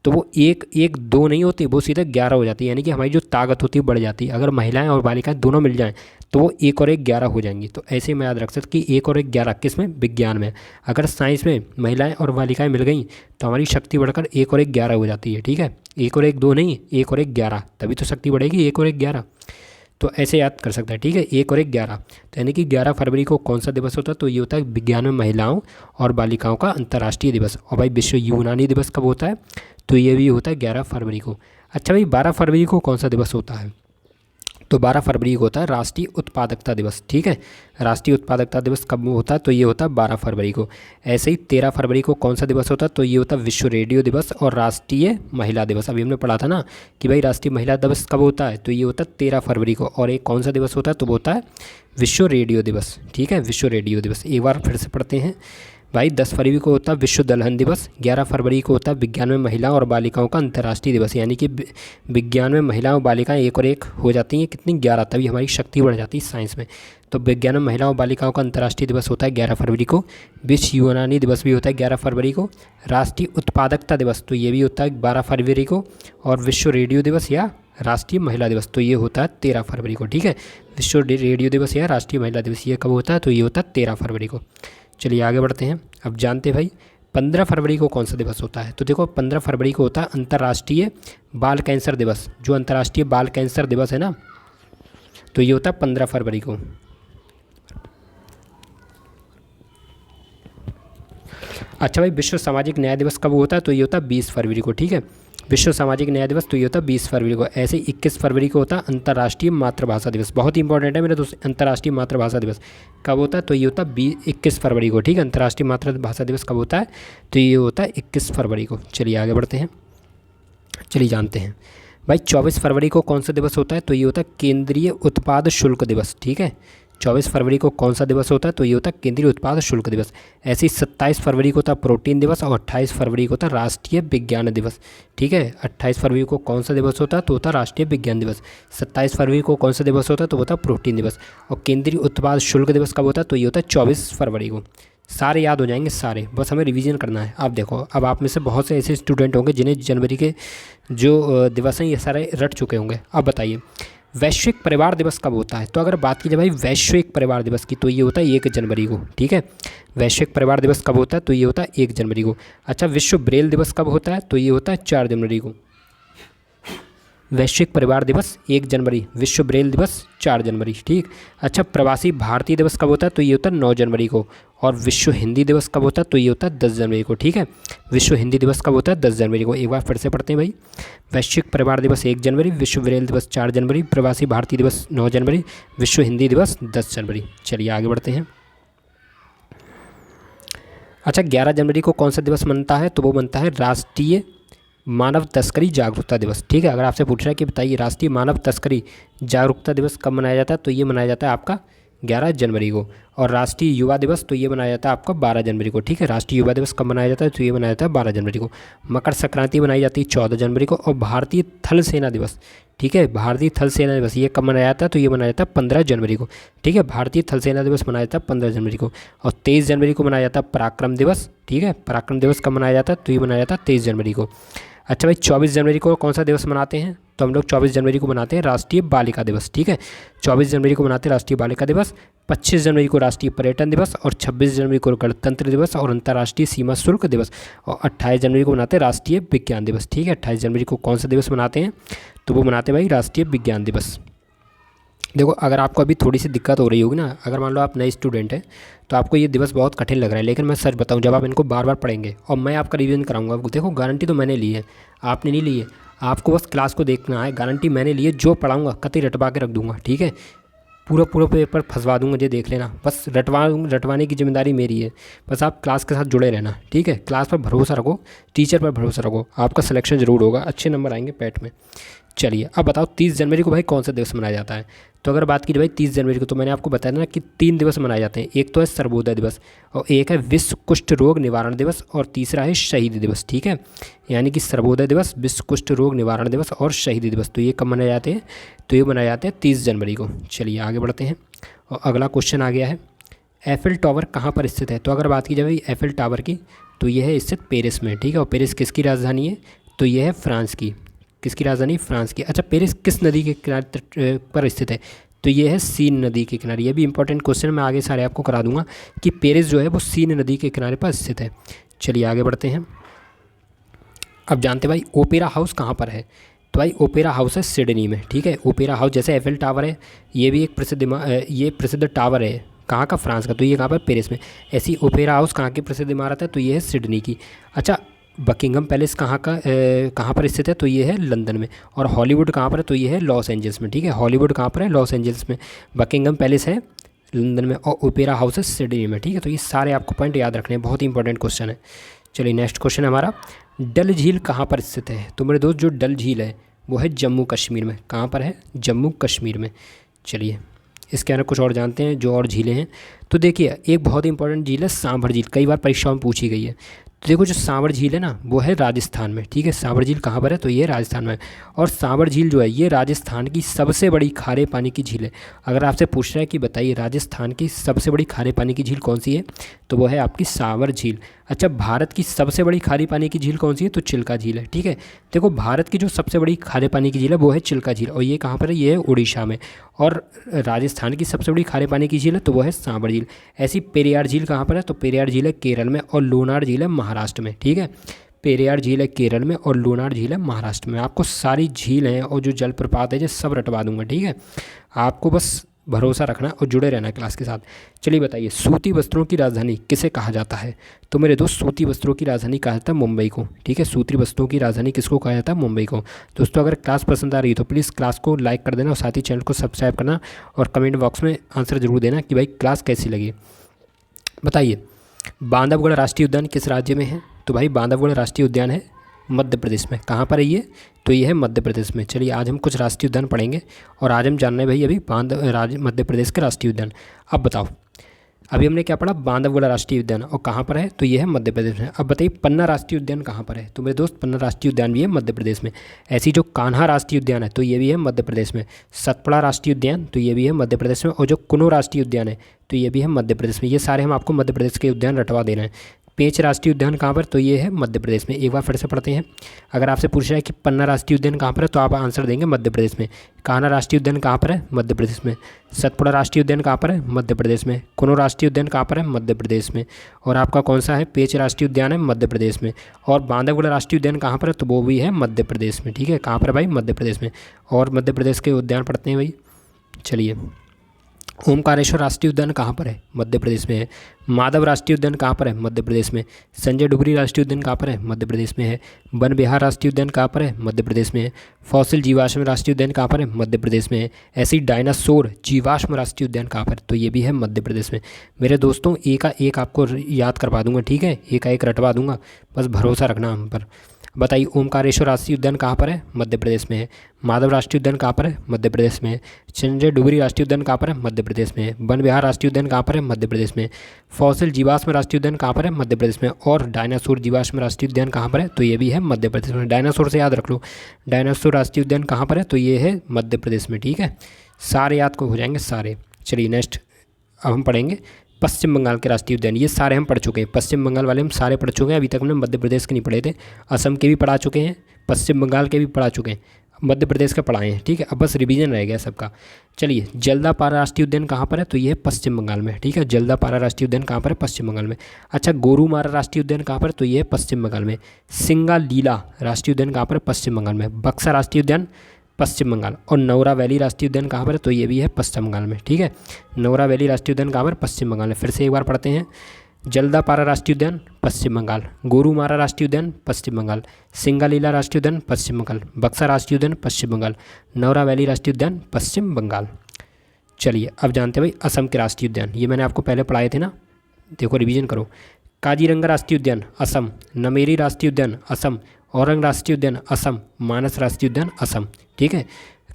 तो वो 1 1 2 नहीं होती, वो सीधे 11 हो जाती है। यानी कि हमारी जो ताकत होती है बढ़ जाती है। अगर महिलाएं और बालिकाएं दोनों मिल जाएं, तो वो 1 और 1 11 हो जाएंगी। तो ऐसे में याद रख सकते कि 1 और 1 11 किस में, विज्ञान में। अगर साइंस में महिलाएं और बालिकाएं मिल गई, तो हमारी शक्ति बढ़कर 1 और 1 11 हो जाती है। ठीक है, 1 और 1 2 नहीं, 1 और 1 11, तभी तो शक्ति बढ़ेगी, 1 और 1 11। तो ऐसे याद कर सकता है। ठीक है, 1 और 1 11। तो यानी कि 11 फरवरी को कौन सा दिवस होता है, तो ये होता है विज्ञान में महिलाओं और बालिकाओं का अंतर्राष्ट्रीय दिवस। और भाई विश्व यूनानी दिवस कब होता है, तो ये भी होता है 11 फरवरी को। अच्छा भाई, 12 फरवरी को कौन सा दिवस होता है, तो 12 फरवरी को होता है राष्ट्रीय उत्पादकता दिवस। ठीक है, राष्ट्रीय उत्पादकता दिवस कब होता है? तो ये होता है 12 फरवरी को। ऐसे ही 13 फरवरी को कौन सा दिवस होता है? तो ये होता है विश्व रेडियो दिवस और राष्ट्रीय महिला दिवस। अभी हमने पढ़ा था ना कि भाई राष्ट्रीय महिला दिवस कब होता है? तो ये होता है 13 फरवरी को। और एक कौन सा दिवस होता है? तो वो होता है विश्व रेडियो दिवस। ठीक है, विश्व रेडियो दिवस। एक बार फिर से पढ़ते हैं भाई। 10 फरवरी को होता है विश्व दलहन दिवस। 11 फरवरी को होता है विज्ञान में महिला और बालिकाओं का अंतर्राष्ट्रीय दिवस, यानी कि विज्ञान में महिला और बालिकाएं एक और एक हो जाती हैं कितनी? 11, तभी हमारी शक्ति बढ़ जाती है साइंस में। तो विज्ञान में महिला और बालिकाओं का अंतर्राष्ट्रीय दिवस होता है 11 फरवरी को। विश्व यूनानी दिवस भी होता है 11 फरवरी को। राष्ट्रीय उत्पादकता दिवस तो ये भी होता है 12 फरवरी को। और विश्व रेडियो दिवस या राष्ट्रीय महिला दिवस तो ये होता है 13 फरवरी को। ठीक है, विश्व रेडियो दिवस या राष्ट्रीय महिला दिवस ये कब होता है? तो ये होता है 13 फरवरी को। चलिए आगे बढ़ते हैं। अब जानते हैं भाई 15 फरवरी को कौन सा दिवस होता है? तो देखो 15 फरवरी को होता है अंतर्राष्ट्रीय बाल कैंसर दिवस। जो अंतर्राष्ट्रीय बाल कैंसर दिवस है ना, तो ये होता है 15 फरवरी को। अच्छा भाई, विश्व सामाजिक न्याय दिवस कब होता है? तो ये होता है 20 फरवरी को। ठीक है, विश्व सामाजिक न्याय दिवस तो ये होता है 20 फरवरी को। ऐसे 21 फरवरी को होता है अंतर्राष्ट्रीय मातृभाषा दिवस। बहुत ही इंपॉर्टेंट है मेरे दोस्त, अंतर्राष्ट्रीय मातृभाषा दिवस कब होता है? तो ये होता है 21 फरवरी को। ठीक है, अंतर्राष्ट्रीय मातृभाषा दिवस कब होता है? तो ये होता है 21 फरवरी को। चलिए आगे बढ़ते हैं। चलिए जानते हैं भाई 24 फरवरी को कौन सा दिवस होता है? तो ये होता है केंद्रीय उत्पाद शुल्क दिवस। ठीक है, 24 फरवरी को कौन सा दिवस होता है? तो ये होता है केंद्रीय उत्पाद शुल्क दिवस। ऐसे ही 27 फरवरी को होता है प्रोटीन दिवस और 28 फरवरी को होता है राष्ट्रीय विज्ञान दिवस। ठीक है, 28 फरवरी को कौन सा दिवस होता है? तो होता है राष्ट्रीय विज्ञान दिवस। 27 फरवरी को कौन सा दिवस होता है? तो होता है प्रोटीन दिवस। और केंद्रीय उत्पाद शुल्क दिवस कब होता है? तो ये होता है 24 फरवरी को। सारे याद हो जाएंगे सारे, बस हमें रिवीजन करना है। आप देखो, अब आप में से बहुत से ऐसे स्टूडेंट होंगे जिन्हें जनवरी के जो दिवस हैं ये सारे रट चुके होंगे। अब बताइए वैश्विक परिवार दिवस कब होता है? तो अगर बात की जाए भाई वैश्विक परिवार दिवस की, तो ये होता है 1 जनवरी को। ठीक है, वैश्विक परिवार दिवस कब होता है? तो ये होता है 1 जनवरी को। अच्छा, विश्व ब्रेल दिवस कब होता है? तो ये होता है 4 जनवरी को। वैश्विक परिवार दिवस 1 जनवरी, विश्व ब्रेल दिवस 4 जनवरी। ठीक। अच्छा, प्रवासी भारतीय दिवस कब होता है? तो ये होता है 9 जनवरी को। और विश्व हिंदी दिवस कब होता है? तो ये होता है 10 जनवरी को। ठीक है, विश्व हिंदी दिवस कब होता है? 10 जनवरी को। एक बार फिर से पढ़ते हैं भाई। वैश्विक परिवार दिवस 1 जनवरी, विश्व ब्रेल दिवस 4 जनवरी, प्रवासी भारतीय दिवस 9 जनवरी, विश्व हिंदी दिवस 10 जनवरी। चलिए आगे बढ़ते हैं। अच्छा, 11 जनवरी को कौन सा दिवस मनता है? तो वो बनता है राष्ट्रीय मानव तस्करी जागरूकता दिवस। ठीक है, अगर आपसे पूछ रहा है कि बताइए राष्ट्रीय मानव तस्करी जागरूकता दिवस कब मनाया जाता है? तो ये मनाया जाता है आपका 11 जनवरी को। और राष्ट्रीय युवा दिवस तो ये मनाया जाता है आपका 12 जनवरी को। ठीक है, राष्ट्रीय युवा दिवस कब मनाया जाता है? तो ये मनाया जाता है 12 जनवरी को। मकर संक्रांति मनाई जाती है 14 जनवरी को। और भारतीय थल सेना दिवस, ठीक है, भारतीय थल सेना दिवस ये कब मनाया जाता है? तो ये मनाया जाता है 15 जनवरी को। ठीक है, भारतीय थल सेना दिवस मनाया जाता है 15 जनवरी को। और 23 जनवरी को मनाया जाता है पराक्रम दिवस। ठीक है, पराक्रम दिवस कब मनाया जाता है? तो ये मनाया जाता है 23 जनवरी को। अच्छा भाई, 24 जनवरी को कौन सा दिवस मनाते हैं? तो हम लोग 24 जनवरी को मनाते हैं राष्ट्रीय बालिका दिवस। ठीक है, 24 जनवरी को मनाते हैं राष्ट्रीय बालिका दिवस। 25 जनवरी को राष्ट्रीय पर्यटन दिवस। और 26 जनवरी को गणतंत्र दिवस और अंतर्राष्ट्रीय सीमा शुल्क दिवस। और 28 जनवरी को मनाते हैं राष्ट्रीय विज्ञान दिवस। ठीक है, 28 जनवरी को कौन सा दिवस मनाते हैं? तो वो मनाते हैं भाई राष्ट्रीय विज्ञान दिवस। देखो, अगर आपको अभी थोड़ी सी दिक्कत हो रही होगी ना, अगर मान लो आप नए स्टूडेंट हैं तो आपको ये दिवस बहुत कठिन लग रहा है, लेकिन मैं सच बताऊं, जब आप इनको बार बार पढ़ेंगे और मैं आपका रिवीजन कराऊंगा, देखो गारंटी तो मैंने ली है, आपने नहीं ली है। आपको बस क्लास को देखना है, गारंटी मैंने ली है। जो पढ़ाऊंगा कतई रटवा के रख दूंगा। ठीक है, पूरा पेपर फंसवा दूंगा, ये देख लेना। बस रटवाने की जिम्मेदारी मेरी है। बस आप क्लास के साथ जुड़े रहना। ठीक है, क्लास पर भरोसा रखो, टीचर पर भरोसा रखो, आपका सिलेक्शन ज़रूर होगा, अच्छे नंबर आएंगे पैट में। चलिए अब बताओ 30 जनवरी को भाई कौन सा दिवस मनाया जाता है? तो अगर बात की जाए भाई 30 जनवरी को, तो मैंने आपको बताया ना कि 3 दिवस मनाए जाते हैं। एक तो है सर्वोदय दिवस, और एक है विश्व कुष्ठ रोग निवारण दिवस, और तीसरा है शहीद दिवस। ठीक है, यानी कि सर्वोदय दिवस, विश्व कुष्ठ रोग निवारण दिवस और शहीद दिवस, तो ये कब मनाए जाते हैं? तो ये मनाए जाते हैं 30 जनवरी को। चलिए आगे बढ़ते हैं। और अगला क्वेश्चन आ गया है, एफिल टावर कहाँ पर स्थित है? तो अगर बात की जाए भाई एफिल टावर की, तो यह है स्थित पेरिस में। ठीक है, और पेरिस किसकी राजधानी है? तो यह है फ्रांस की। किसकी राजधानी? फ्रांस की। अच्छा, पेरिस किस नदी के किनारे पर स्थित है? तो ये है सीन नदी के किनारे। ये भी इंपॉर्टेंट क्वेश्चन, मैं आगे सारे आपको करा दूंगा कि पेरिस जो है वो सीन नदी के किनारे पर स्थित है। चलिए आगे बढ़ते हैं। अब जानते भाई ओपेरा हाउस कहाँ पर है? तो भाई ओपेरा हाउस है सिडनी में। ठीक है, ओपेरा हाउस जैसे एफिल टावर है, ये भी एक प्रसिद्ध टावर है। कहाँ का? फ्रांस का। तो ये कहाँ पर? पेरिस में। ऐसी ओपेरा हाउस कहाँ की प्रसिद्ध इमारत है? तो ये है सिडनी की। अच्छा, बकिंगम पैलेस कहाँ पर स्थित है, तो ये है लंदन में। और हॉलीवुड कहाँ पर है, तो ये है लॉस एंजल्स में, ठीक है। हॉलीवुड कहाँ पर है, लॉस एंजल्स में। बकिंगम पैलेस है लंदन में, और ओपेरा हाउस है सिडनी में, ठीक है। तो ये सारे आपको पॉइंट याद रखने हैं, बहुत ही इंपॉर्टेंट क्वेश्चन है। चलिए नेक्स्ट क्वेश्चन हमारा, डल झील कहाँ पर स्थित है। तो मेरे दोस्त जो डल झील है वो है जम्मू कश्मीर में। कहाँ पर है, जम्मू कश्मीर में। चलिए इसके अंदर कुछ और जानते हैं जो और झीलें हैं। तो देखिए एक बहुत ही इंपॉर्टेंट झील है सांभर झील, कई बार परीक्षाओं में पूछी गई है। तो देखो जो सांभर झील है ना वो है राजस्थान में, ठीक है। सांभर झील कहाँ पर है, तो ये राजस्थान में। और सांभर झील जो है ये राजस्थान की सबसे बड़ी खारे पानी की झील है। अगर आपसे पूछ रहा है कि बताइए राजस्थान की सबसे बड़ी खारे पानी की झील कौन सी है, तो वो है आपकी सांभर झील। अच्छा भारत की सबसे बड़ी खारे पानी की झील कौन सी है, तो चिल्का झील है, ठीक है। देखो भारत की जो सबसे बड़ी खारे पानी की झील है वो है चिल्का झील, और ये कहाँ पर है, ये है उड़ीसा में। और राजस्थान की सबसे बड़ी खारे पानी की झील है तो वो है सांभर झील। ऐसी पेरियार झील कहाँ पर है, तो पेरियार झील है केरल में, और लोनार झील है महाराष्ट्र में, ठीक है। पेरियार झील है केरल में और लोनार झील है महाराष्ट्र में। आपको सारी झील हैं और जो जलप्रपात है ये सब रटवा दूंगा, ठीक है। आपको बस भरोसा रखना और जुड़े रहना क्लास के साथ। चलिए बताइए सूती वस्त्रों की राजधानी किसे कहा जाता है। तो मेरे दोस्त सूती वस्त्रों की राजधानी कहा जाता है मुंबई को, ठीक है। सूती वस्त्रों की राजधानी किसको कहा जाता है, मुंबई को। दोस्तों अगर क्लास पसंद आ रही है तो प्लीज़ क्लास को लाइक कर देना और साथ ही चैनल को सब्सक्राइब करना, और कमेंट बॉक्स में आंसर जरूर देना कि भाई क्लास कैसी लगी। बताइए बांधवगढ़ राष्ट्रीय उद्यान किस राज्य में है। तो भाई बांधवगढ़ राष्ट्रीय उद्यान है मध्य प्रदेश में। कहाँ पर है ये, तो ये है मध्य प्रदेश में। चलिए आज हम कुछ राष्ट्रीय उद्यान पढ़ेंगे, और आज हम जानना है भाई अभी मध्य प्रदेश के राष्ट्रीय उद्यान। अब बताओ अभी हमने क्या पढ़ा, बांधवगढ़ राष्ट्रीय उद्यान, और कहाँ पर है, तो ये है मध्य प्रदेश में। अब बताइए पन्ना राष्ट्रीय उद्यान कहाँ पर है। तो मेरे दोस्त पन्ना राष्ट्रीय उद्यान भी है मध्य प्रदेश में। ऐसी जो कान्हा राष्ट्रीय उद्यान है तो ये भी है मध्य प्रदेश में। सतपड़ा राष्ट्रीय उद्यान तो ये भी है मध्य प्रदेश में, और जो कुनो राष्ट्रीय उद्यान है तो ये भी है मध्य प्रदेश में। ये सारे हम आपको मध्य प्रदेश के उद्यान रटवा दे रहे हैं। पेंच राष्ट्रीय उद्यान कहाँ पर, तो ये है मध्य प्रदेश में। एक बार फिर से पढ़ते हैं। अगर आपसे पूछ रहा है कि पन्ना राष्ट्रीय उद्यान कहाँ पर है तो आप आंसर देंगे मध्य प्रदेश में। कान्हा राष्ट्रीय उद्यान कहाँ पर है, मध्य प्रदेश में। सतपुड़ा राष्ट्रीय उद्यान कहाँ पर है, मध्य प्रदेश में। कुनो राष्ट्रीय उद्यान कहाँ पर है, मध्य प्रदेश में। और आपका कौन सा है, पेंच राष्ट्रीय उद्यान है मध्य प्रदेश में। और बांधवगढ़ राष्ट्रीय उद्यान कहाँ पर है, तो वो भी है मध्य प्रदेश में, ठीक है। कहाँ पर भाई, मध्य प्रदेश में। और मध्य प्रदेश के उद्यान पढ़ते हैं भाई। चलिए ओमकारेश्वर राष्ट्रीय उद्यान कहाँ पर है, मध्य प्रदेश में है। माधव राष्ट्रीय उद्यान कहाँ पर है, मध्य प्रदेश में। संजय डुगरी राष्ट्रीय उद्यान कहाँ पर है, मध्य प्रदेश में है। वन विहार राष्ट्रीय उद्यान कहाँ पर है, मध्य प्रदेश में है। फॉसिल जीवाश्म राष्ट्रीय उद्यान कहाँ पर है, मध्य प्रदेश में है। ऐसी डायनासोर जीवाश्म राष्ट्रीय उद्यान कहाँ पर, तो ये भी है मध्य प्रदेश में। मेरे दोस्तों एक का एक आपको याद करवा दूंगा, ठीक है, एक का एक रटवा दूंगा, बस भरोसा रखना हम पर। बताइए ओमकारेश्वर राष्ट्रीय उद्यान कहाँ पर है, मध्य प्रदेश में है। माधव राष्ट्रीय उद्यान कहाँ पर है, मध्य प्रदेश में है। संजय डुगरी राष्ट्रीय उद्यान कहाँ पर है, मध्य प्रदेश में है। वन विहार राष्ट्रीय उद्यान कहाँ पर है, मध्य प्रदेश में। फॉसिल जीवाश्म राष्ट्रीय उद्यान कहाँ पर है, मध्य प्रदेश में। और डायनासोर जीवाश्म राष्ट्रीय उद्यान कहाँ पर है, तो ये भी है मध्य प्रदेश में। डायनासोर से याद रख लो, डायनासोर राष्ट्रीय उद्यान कहाँ पर है, तो ये है मध्य प्रदेश में, ठीक है। सारे याद को हो जाएंगे सारे। चलिए नेक्स्ट अब हम पढ़ेंगे पश्चिम बंगाल के राष्ट्रीय उद्यान। ये सारे हम पढ़ चुके हैं, पश्चिम बंगाल वाले हम सारे पढ़ चुके हैं। अभी तक हमने मध्य प्रदेश के नहीं पढ़े थे। असम के भी पढ़ा चुके हैं, पश्चिम बंगाल के भी पढ़ा चुके हैं, मध्य प्रदेश का पढ़ाए हैं, ठीक है। अब बस रिवीजन रह गया सबका। चलिए जल्दापारा राष्ट्रीय उद्यान कहाँ पर है, तो ये है पश्चिम बंगाल में, ठीक है। जल्दापारा राष्ट्रीय उद्यान कहाँ पर है, पश्चिम बंगाल में। अच्छा गोरुमारा राष्ट्रीय उद्यान कहाँ पर है, तो ये है पश्चिम बंगाल में। सिंगालीला राष्ट्रीय उद्यान कहाँ पर है, पश्चिम बंगाल में। बक्सा राष्ट्रीय उद्यान पश्चिम बंगाल। और नौरा वैली राष्ट्रीय उद्यान कहाँ पर है, तो ये भी है पश्चिम बंगाल में, ठीक है। नौरा वैली राष्ट्रीय उद्यान कहाँ पर, पश्चिम बंगाल में। फिर से एक बार पढ़ते हैं। जल्दापारा राष्ट्रीय उद्यान पश्चिम बंगाल, गोरुमारा राष्ट्रीय उद्यान पश्चिम बंगाल, सिंगालीला राष्ट्रीय उद्यान पश्चिम बंगाल, बक्सा राष्ट्रीय उद्यान पश्चिम बंगाल, नौरा वैली राष्ट्रीय उद्यान पश्चिम बंगाल। चलिए अब जानते हैं भाई असम के राष्ट्रीय उद्यान। ये मैंने आपको पहले पढ़ाए थे ना, देखो रिवीजन करो। काजीरंगा राष्ट्रीय उद्यान असम, नमेरी राष्ट्रीय उद्यान असम, औरंग राष्ट्रीय उद्यान असम, मानस राष्ट्रीय उद्यान असम, ठीक है।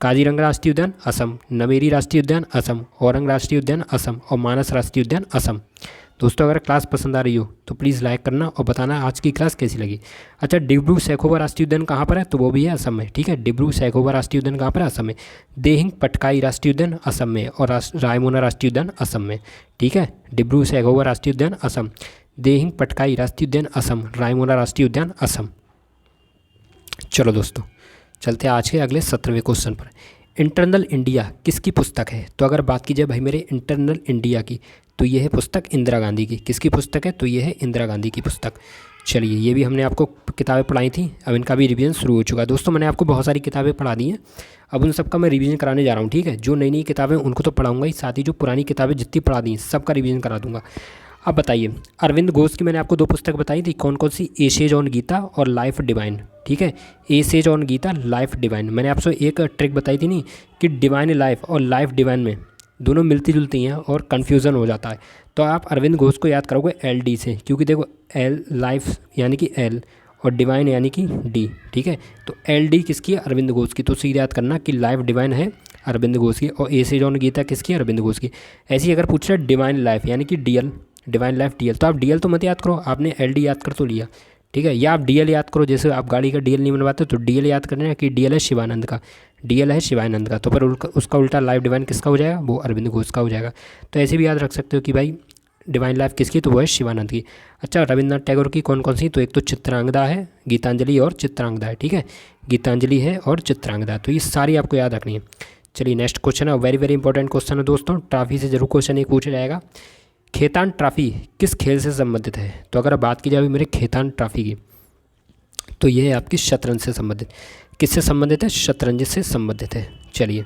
काजीरंगा राष्ट्रीय उद्यान असम, नमेरी राष्ट्रीय उद्यान असम, औरंग राष्ट्रीय उद्यान असम और मानस राष्ट्रीय उद्यान असम। दोस्तों अगर क्लास पसंद आ रही हो तो प्लीज़ लाइक करना और बताना आज की क्लास कैसी लगी। अच्छा डिब्रू सैखोवा राष्ट्रीय उद्यान कहाँ पर है, तो वो भी है असम में, ठीक है। डिब्रू सैखोवा राष्ट्रीय उद्यान कहाँ पर है, असम में। देहिंग पटकाई राष्ट्रीय उद्यान असम में, और रायमोना राष्ट्रीय उद्यान असम में, ठीक है। डिब्रू सैखोवा राष्ट्रीय उद्यान असम, देहिंग पटकाई राष्ट्रीय उद्यान असम, रायमोना राष्ट्रीय उद्यान असम। चलो दोस्तों चलते हैं आज के अगले 17वें क्वेश्चन पर। इंटरनल इंडिया किसकी पुस्तक है, तो अगर बात की जाए भाई मेरे इंटरनल इंडिया की, तो ये है पुस्तक इंदिरा गांधी की। किसकी पुस्तक है, तो ये है इंदिरा गांधी की पुस्तक। चलिए ये भी हमने आपको किताबें पढ़ाई थी, अब इनका भी रिवीजन शुरू हो चुका है। दोस्तों मैंने आपको बहुत सारी किताबें पढ़ा दी हैं, अब उन सबका मैं रिवीजन कराने जा रहा हूँ, ठीक है। जो नई नई किताबें उनको तो पढ़ाऊँगा ही, साथ ही जो पुरानी किताबें जितनी पढ़ा दी हैं सबका रिवीजन करा दूँगा। अब बताइए, अरविंद घोष की मैंने आपको 2 पुस्तक बताई थी, कौन कौन सी, ए सेज ऑन गीता और लाइफ डिवाइन। ठीक है, essays on Gita, life divine. मैंने आपसे एक ट्रिक बताई थी नहीं कि डिवाइन लाइफ और लाइफ डिवाइन में दोनों मिलती जुलती हैं और कन्फ्यूज़न हो जाता है। तो आप अरविंद घोष को याद करोगे एल डी से, क्योंकि देखो एल लाइफ यानी कि एल और डिवाइन यानी कि डी। ठीक है, तो एल डी किसकी है, अरविंद घोष की। तो सीधे याद करना कि लाइफ डिवाइन है अरविंद घोष की, और ए सेज ऑन गीता किसकी, अरविंद घोष की। ऐसी अगर पूछ रहा है डिवाइन लाइफ यानी कि डीएल, डिवाइन लाइफ डीएल, तो आप डीएल तो मत याद करो, आपने एलडी याद कर तो लिया। ठीक है, या आप डीएल याद करो, जैसे आप गाड़ी का डीएल नहीं बनवाते तो डीएल याद करना कि डीएल है शिवानंद का, डीएल है शिवानंद का, तो पर उसका उल्टा लाइफ डिवाइन किसका हो जाएगा, वो अरविंद घोष का हो जाएगा। तो ऐसे भी याद रख सकते हो कि भाई डिवाइन लाइफ किसकी, तो वो है शिवानंद की। अच्छा, रविन्द्रनाथ टैगोर की कौन कौन सी, तो एक तो चित्रांगदा है, गीतांजलि और चित्रांगदा है। ठीक है, गीतांजलि है और चित्रांगदा, तो ये सारी आपको याद रखनी है। चलिए नेक्स्ट क्वेश्चन है, वेरी वेरी इंपॉर्टेंट क्वेश्चन है दोस्तों, ट्रॉफी से जरूर क्वेश्चन एक पूछा जाएगा। खेतान ट्रॉफी किस खेल से संबंधित है, तो अगर बात की जाए मेरे खेतान ट्रॉफी की, तो ये है आपकी शतरंज से संबंधित। किससे संबंधित है, शतरंज से संबंधित है। चलिए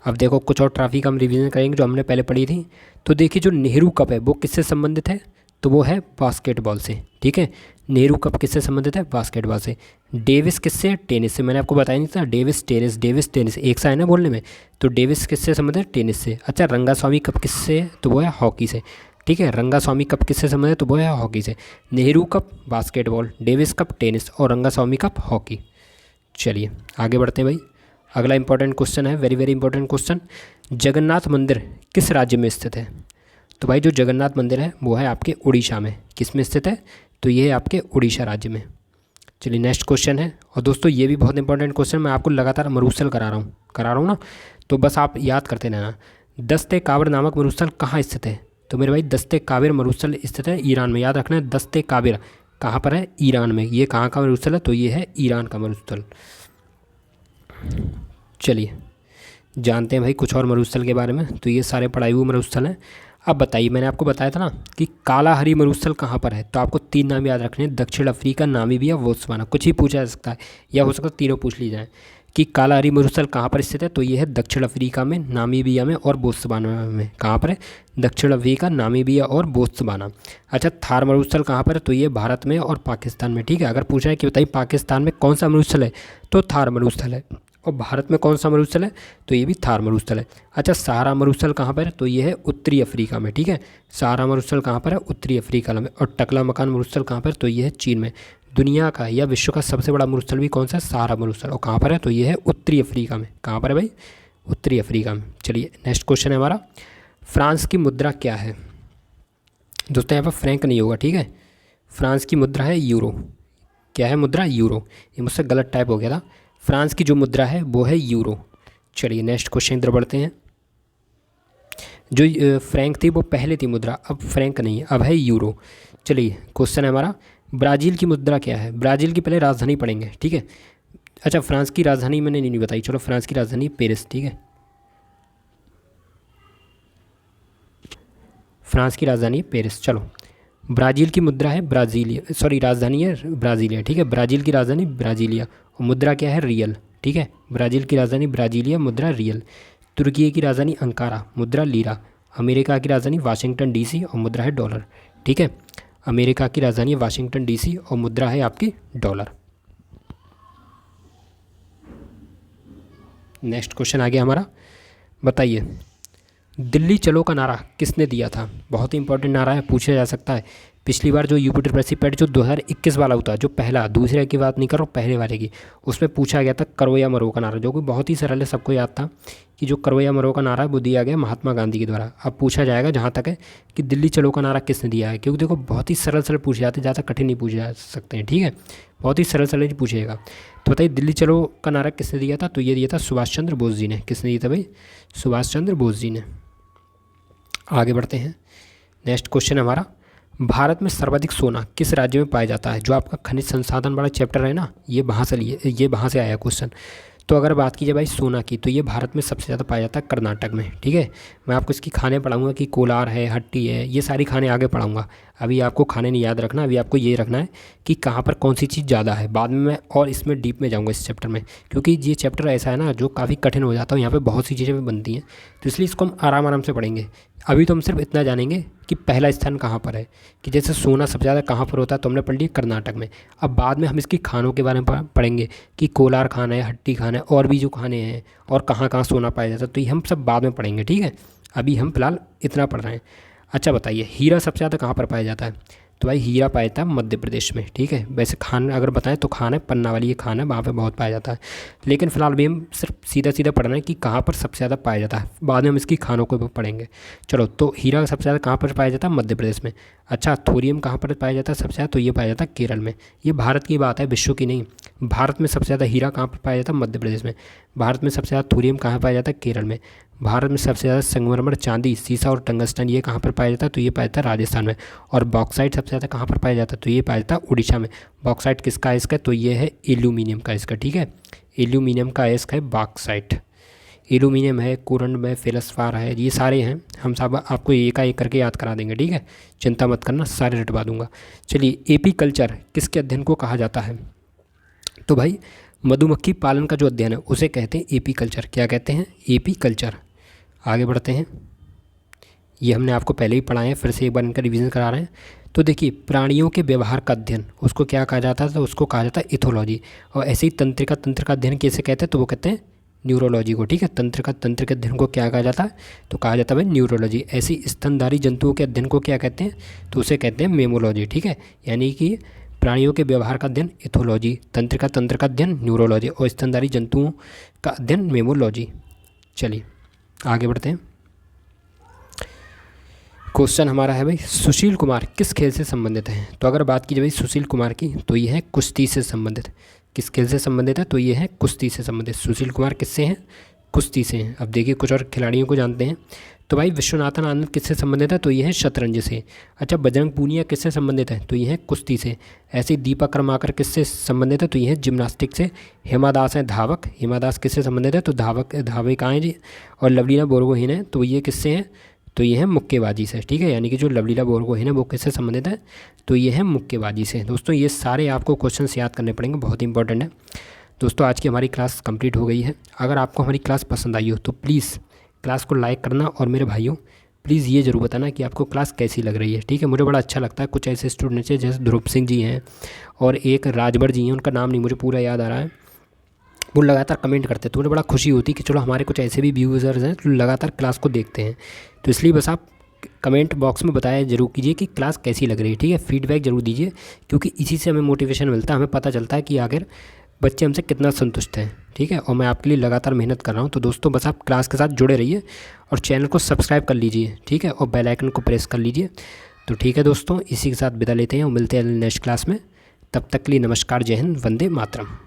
अब देखो कुछ और ट्रॉफी का हम रिवीजन करेंगे जो हमने पहले पढ़ी थी। तो देखिए जो नेहरू कप है वो किससे संबंधित है, तो वो है बास्केटबॉल से। ठीक है, नेहरू कप किससे संबंधित है, बास्केटबॉल से। डेविस किससे, टेनिस से। मैंने आपको बताया नहीं था, डेविस टेनिस, डेविस टेनिस एक सा है ना बोलने में, तो डेविस किससे संबंधित है, टेनिस से। अच्छा, रंगास्वामी कप किससे, तो वो है हॉकी से। ठीक है, रंगास्वामी कप किससे संबंधित है, तो वो है हॉकी से। Nehru cup basketball, Davis cup tennis और रंगास्वामी कप हॉकी। चलिए आगे बढ़ते हैं भाई, अगला इंपॉर्टेंट क्वेश्चन है, very very important question. Jagannath मंदिर किस राज्य में स्थित है, तो भाई जो जगन्नाथ मंदिर है वो है आपके उड़ीसा में। किस में स्थित है, तो ये है आपके उड़ीसा राज्य में। चलिए नेक्स्ट क्वेश्चन है, और दोस्तों ये भी बहुत इंपॉर्टेंट क्वेश्चन, मैं आपको लगातार मरुस्थल करा रहा हूँ ना, तो बस आप याद करते रहना। दस्ते काबिर नामक मरुस्थल कहाँ स्थित है, तो मेरे भाई दस्ते काबिर मरुस्थल स्थित है ईरान में। याद रखना है दस्ते काबिर कहाँ पर है, ईरान में। ये कहाँ का मरुस्थल है, तो ये है ईरान का मरुस्थल। चलिए जानते हैं भाई कुछ और मरुस्थल के बारे में, तो ये सारे पढ़ाई हुए मरुस्थल हैं। अब बताइए, मैंने आपको बताया था ना कि कालाहरी मरुस्थल कहाँ पर है, तो आपको 3 नाम याद रखने हैं, दक्षिण अफ्रीका, नामीबिया, बोत्सवाना। कुछ ही पूछा जा सकता है, या हो सकता है तीनों पूछ ली जाए कि कालाहरी मरुस्थल कहाँ पर स्थित है, तो ये है दक्षिण अफ्रीका में, नामीबिया में और बोत्सवाना में। कहाँ पर है, दक्षिण अफ्रीका, नामीबिया और बोत्सवाना। अच्छा, थार मरुस्थल कहाँ पर है, तो ये भारत में और पाकिस्तान में। ठीक है, अगर पूछा है कि बताइए पाकिस्तान में कौन सा मरुस्थल है, तो थार मरुस्थल है, और भारत में कौन सा मरुस्थल है, तो ये भी थार मरुस्थल है। अच्छा, सहारा मरुस्थल कहाँ पर है, तो ये है उत्तरी अफ्रीका में। ठीक है, सहारा मरुस्थल कहाँ पर है, उत्तरी अफ्रीका में। और टकला मकान मरुस्थल कहाँ पर, तो ये है चीन में। दुनिया का या विश्व का सबसे बड़ा मरुस्थल भी कौन सा है, सहारा मरुस्थल, और कहाँ पर है, तो ये है उत्तरी अफ्रीका में। कहाँ पर है भाई, उत्तरी अफ्रीका में। चलिए नेक्स्ट क्वेश्चन है हमारा, फ्रांस की मुद्रा क्या है। दोस्तों यहाँ पर फ्रैंक नहीं होगा, ठीक है, फ्रांस की मुद्रा है यूरो। क्या है मुद्रा, यूरो। ये मुझसे गलत टाइप हो गया था, फ्रांस की जो मुद्रा है वो है यूरो। चलिए नेक्स्ट क्वेश्चन इधर बढ़ते हैं। जो फ्रैंक थी वो पहले थी मुद्रा, अब फ्रैंक नहीं है, अब है यूरो। चलिए क्वेश्चन है हमारा, ब्राज़ील की मुद्रा क्या है। ब्राज़ील की पहले राजधानी पढ़ेंगे, ठीक है। अच्छा, फ्रांस की राजधानी मैंने नहीं बताई, चलो फ्रांस की राजधानी पेरिस। ठीक है, फ्रांस की राजधानी पेरिस। चलो, ब्राज़ील की मुद्रा है ब्राज़ीलिया, सॉरी राजधानी है ब्राज़ीलिया। ठीक है, ब्राज़ील की राजधानी ब्राज़ीलिया और मुद्रा क्या है, रियल। ठीक है, ब्राज़ील की राजधानी ब्राज़ीलिया, मुद्रा रियल। तुर्की की राजधानी अंकारा, मुद्रा लीरा। अमेरिका की राजधानी वाशिंगटन डीसी और मुद्रा है डॉलर। ठीक है, अमेरिका की राजधानी वाशिंगटन डीसी और मुद्रा है आपकी डॉलर। नेक्स्ट क्वेश्चन आ गया हमारा, बताइए दिल्ली चलो का नारा किसने दिया था। बहुत ही इंपॉर्टेंट नारा है, पूछा जा सकता है। पिछली बार जो यूपी ट्रिपल एससी पेट जो 2021 वाला होता है, जो पहला, दूसरे की बात नहीं कर रहा हूँ, पहले वाले की, उसमें पूछा गया था करो या मरो का नारा, जो कि बहुत ही सरल है, सबको याद था कि जो करो या मरो का नारा है वो दिया गया महात्मा गांधी के द्वारा। अब पूछा जाएगा जहाँ तक है कि दिल्ली चलो का नारा किसने दिया है, क्योंकि देखो बहुत ही सरल सरल पूछे जाते हैं, ज़्यादा कठिन नहीं पूछे जा सकते हैं। ठीक है, बहुत ही सरल सरल पूछेगा। तो बताइए दिल्ली चलो का नारा किसने दिया था, तो ये दिया था सुभाष चंद्र बोस जी ने। किसने दिया था भाई, सुभाष चंद्र बोस जी ने। आगे बढ़ते हैं, नेक्स्ट क्वेश्चन हमारा, भारत में सर्वाधिक सोना किस राज्य में पाया जाता है। जो आपका खनिज संसाधन वाला चैप्टर है ना, ये वहाँ से आया क्वेश्चन। तो अगर बात की जाए भाई सोना की, तो ये भारत में सबसे ज़्यादा पाया जाता है कर्नाटक में। ठीक है, मैं आपको इसकी खाने पढ़ाऊंगा कि कोलार है, हट्टी है, ये सारी खाने आगे पढ़ाऊंगा। अभी आपको खाने नहीं याद रखना, अभी आपको ये रखना है कि कहाँ पर कौन सी चीज़ ज़्यादा है। बाद में मैं और इसमें डीप में जाऊँगा इस चैप्टर में, क्योंकि ये चैप्टर ऐसा है ना जो काफ़ी कठिन हो जाता है, यहाँ पे बहुत सी चीज़ें बनती हैं, तो इसलिए इसको हम आराम आराम से पढ़ेंगे। अभी तो हम सिर्फ इतना जानेंगे कि पहला स्थान कहाँ पर है, कि जैसे सोना सबसे ज़्यादा कहाँ पर होता है, तो हमने पढ़ लिया कर्नाटक में। अब बाद में हम इसकी खानों के बारे में पढ़ेंगे कि कोलार खाना है, हट्टी खाना है, और भी जो खाने हैं, और कहाँ कहाँ सोना पाया जाता है, तो ये हम सब बाद में पढ़ेंगे, ठीक है। अभी हम फिलहाल इतना पढ़ रहे हैं। अच्छा बताइए, हीरा सबसे ज़्यादा कहाँ पर पाया जाता है? तो भाई हीरा पाया जाता है मध्य प्रदेश में, ठीक है। वैसे खान अगर बताएं तो खान है पन्ना वाली, ये खान है, वहाँ पे बहुत पाया जाता है। लेकिन फिलहाल भी हम सिर्फ सीधा सीधा पढ़ रहे हैं कि कहाँ पर सबसे ज़्यादा पाया जाता है, बाद में हम इसकी खानों को भी पढ़ेंगे। चलो, तो हीरा सबसे ज़्यादा कहाँ पर पाया जाता है? मध्य प्रदेश में। अच्छा, थोरियम कहाँ पर पाया जाता है सबसे ज़्यादा? तो ये पाया जाता है केरल में। ये भारत की बात है, विश्व की नहीं। भारत में सबसे ज़्यादा हीरा कहाँ पर पाया जाता है? मध्य प्रदेश में। भारत में सबसे ज़्यादा थोरियम कहाँ पाया जाता है? केरल में। भारत में सबसे ज़्यादा संगमरमर, चांदी, सीसा और टंगस्टन ये कहाँ पर पाया जाता है? तो ये पाया जाता है राजस्थान में। और बॉक्साइट सबसे ज़्यादा कहाँ पर पाया जाता है? तो ये पाया जाता है उड़ीसा में। बॉक्साइट किसका है इसका? तो ये है एल्यूमिनियम का इसका, ठीक है। एल्यूमिनियम का इसका है बॉक्साइट। एल्यूमिनियम है, कोरंड में फेल्सपार है, ये सारे हैं। हम सब आपको एक एक करके याद करा देंगे, ठीक है। चिंता मत करना, सारे रटवा दूंगा। चलिए, एपी कल्चर किसके अध्ययन को कहा जाता है? तो भाई मधुमक्खी पालन का जो अध्ययन है उसे कहते हैं एपी कल्चर। क्या कहते हैं? AP culture. आगे बढ़ते हैं। ये हमने आपको पहले ही पढ़ाए हैं, फिर से एक बार इनका रिवीजन करा रहे हैं। तो देखिए, प्राणियों के व्यवहार का अध्ययन उसको क्या कहा जाता है? तो उसको कहा जाता है इथोलॉजी। और ऐसे ही तंत्र का अध्ययन कैसे कहते हैं? तो वो कहते हैं न्यूरोलॉजी को, ठीक है। तंत्र के अध्ययन को क्या कहा जाता है? तो कहा जाता है भाई न्यूरोलॉजी। ऐसे ही स्तनधारी जंतुओं के अध्ययन को क्या कहते हैं? तो उसे कहते हैं मेमोलॉजी, ठीक है। यानी कि प्राणियों के व्यवहार का अध्ययन इथोलॉजी, तंत्र का अध्ययन न्यूरोलॉजी, और स्तनधारी जंतुओं का अध्ययन मेमोलॉजी। चलिए आगे बढ़ते हैं। क्वेश्चन हमारा है भाई, सुशील कुमार किस खेल से संबंधित है? तो अगर बात की जाए भाई सुशील कुमार की, तो ये है कुश्ती से संबंधित। किस खेल से संबंधित है? तो ये है कुश्ती से संबंधित। सुशील कुमार किससे हैं? कुश्ती से हैं। अब देखिए कुछ और खिलाड़ियों को जानते हैं। तो भाई विश्वनाथन आनंद किससे संबंधित है? तो ये है शतरंज से। अच्छा, बजरंग पूनिया किससे संबंधित है? तो ये है कुश्ती से। ऐसे ही दीपक कर्माकर किससे संबंधित है? तो ये है जिम्नास्टिक से। हेमा दास है धावक। हेमा दास किससे संबंधित है? तो धाविका हैं जी। और लवलीना बोरगोहेन है, तो ये किससे हैं? तो ये है मुक्केबाजी से, ठीक है। यानी कि जो लवलीना बोरगोहेन है वो किससे संबंधित है? तो ये है मुक्केबाजी से। दोस्तों ये सारे आपको क्वेश्चन याद करने पड़ेंगे, बहुत ही इंपॉर्टेंट है। दोस्तों आज की हमारी क्लास कंप्लीट हो गई है। अगर आपको हमारी क्लास पसंद आई हो तो प्लीज़ क्लास को लाइक करना, और मेरे भाइयों प्लीज़ ये ज़रूर बताना कि आपको क्लास कैसी लग रही है, ठीक है। मुझे बड़ा अच्छा लगता है, कुछ ऐसे स्टूडेंट्स हैं जैसे ध्रुव सिंह जी हैं और एक राजभर जी हैं, उनका नाम नहीं मुझे पूरा याद आ रहा है, वो लगातार कमेंट करते हैं, तो मुझे बड़ा खुशी होती है कि चलो हमारे कुछ ऐसे भी व्यूअर्स हैं जो लगातार क्लास को देखते हैं। तो इसलिए बस आप कमेंट बॉक्स में बताया जरूर कीजिए कि क्लास कैसी लग रही है, ठीक है। फीडबैक जरूर दीजिए, क्योंकि इसी से हमें मोटिवेशन मिलता है, हमें पता चलता है कि आखिर बच्चे हमसे कितना संतुष्ट हैं, ठीक है। और मैं आपके लिए लगातार मेहनत कर रहा हूँ। तो दोस्तों बस आप क्लास के साथ जुड़े रहिए और चैनल को सब्सक्राइब कर लीजिए, ठीक है, और बेल आइकन को प्रेस कर लीजिए। तो ठीक है दोस्तों, इसी के साथ विदा लेते हैं और मिलते हैं नेक्स्ट क्लास में। तब तक के लिए नमस्कार, जय हिंद, वंदे मातरम।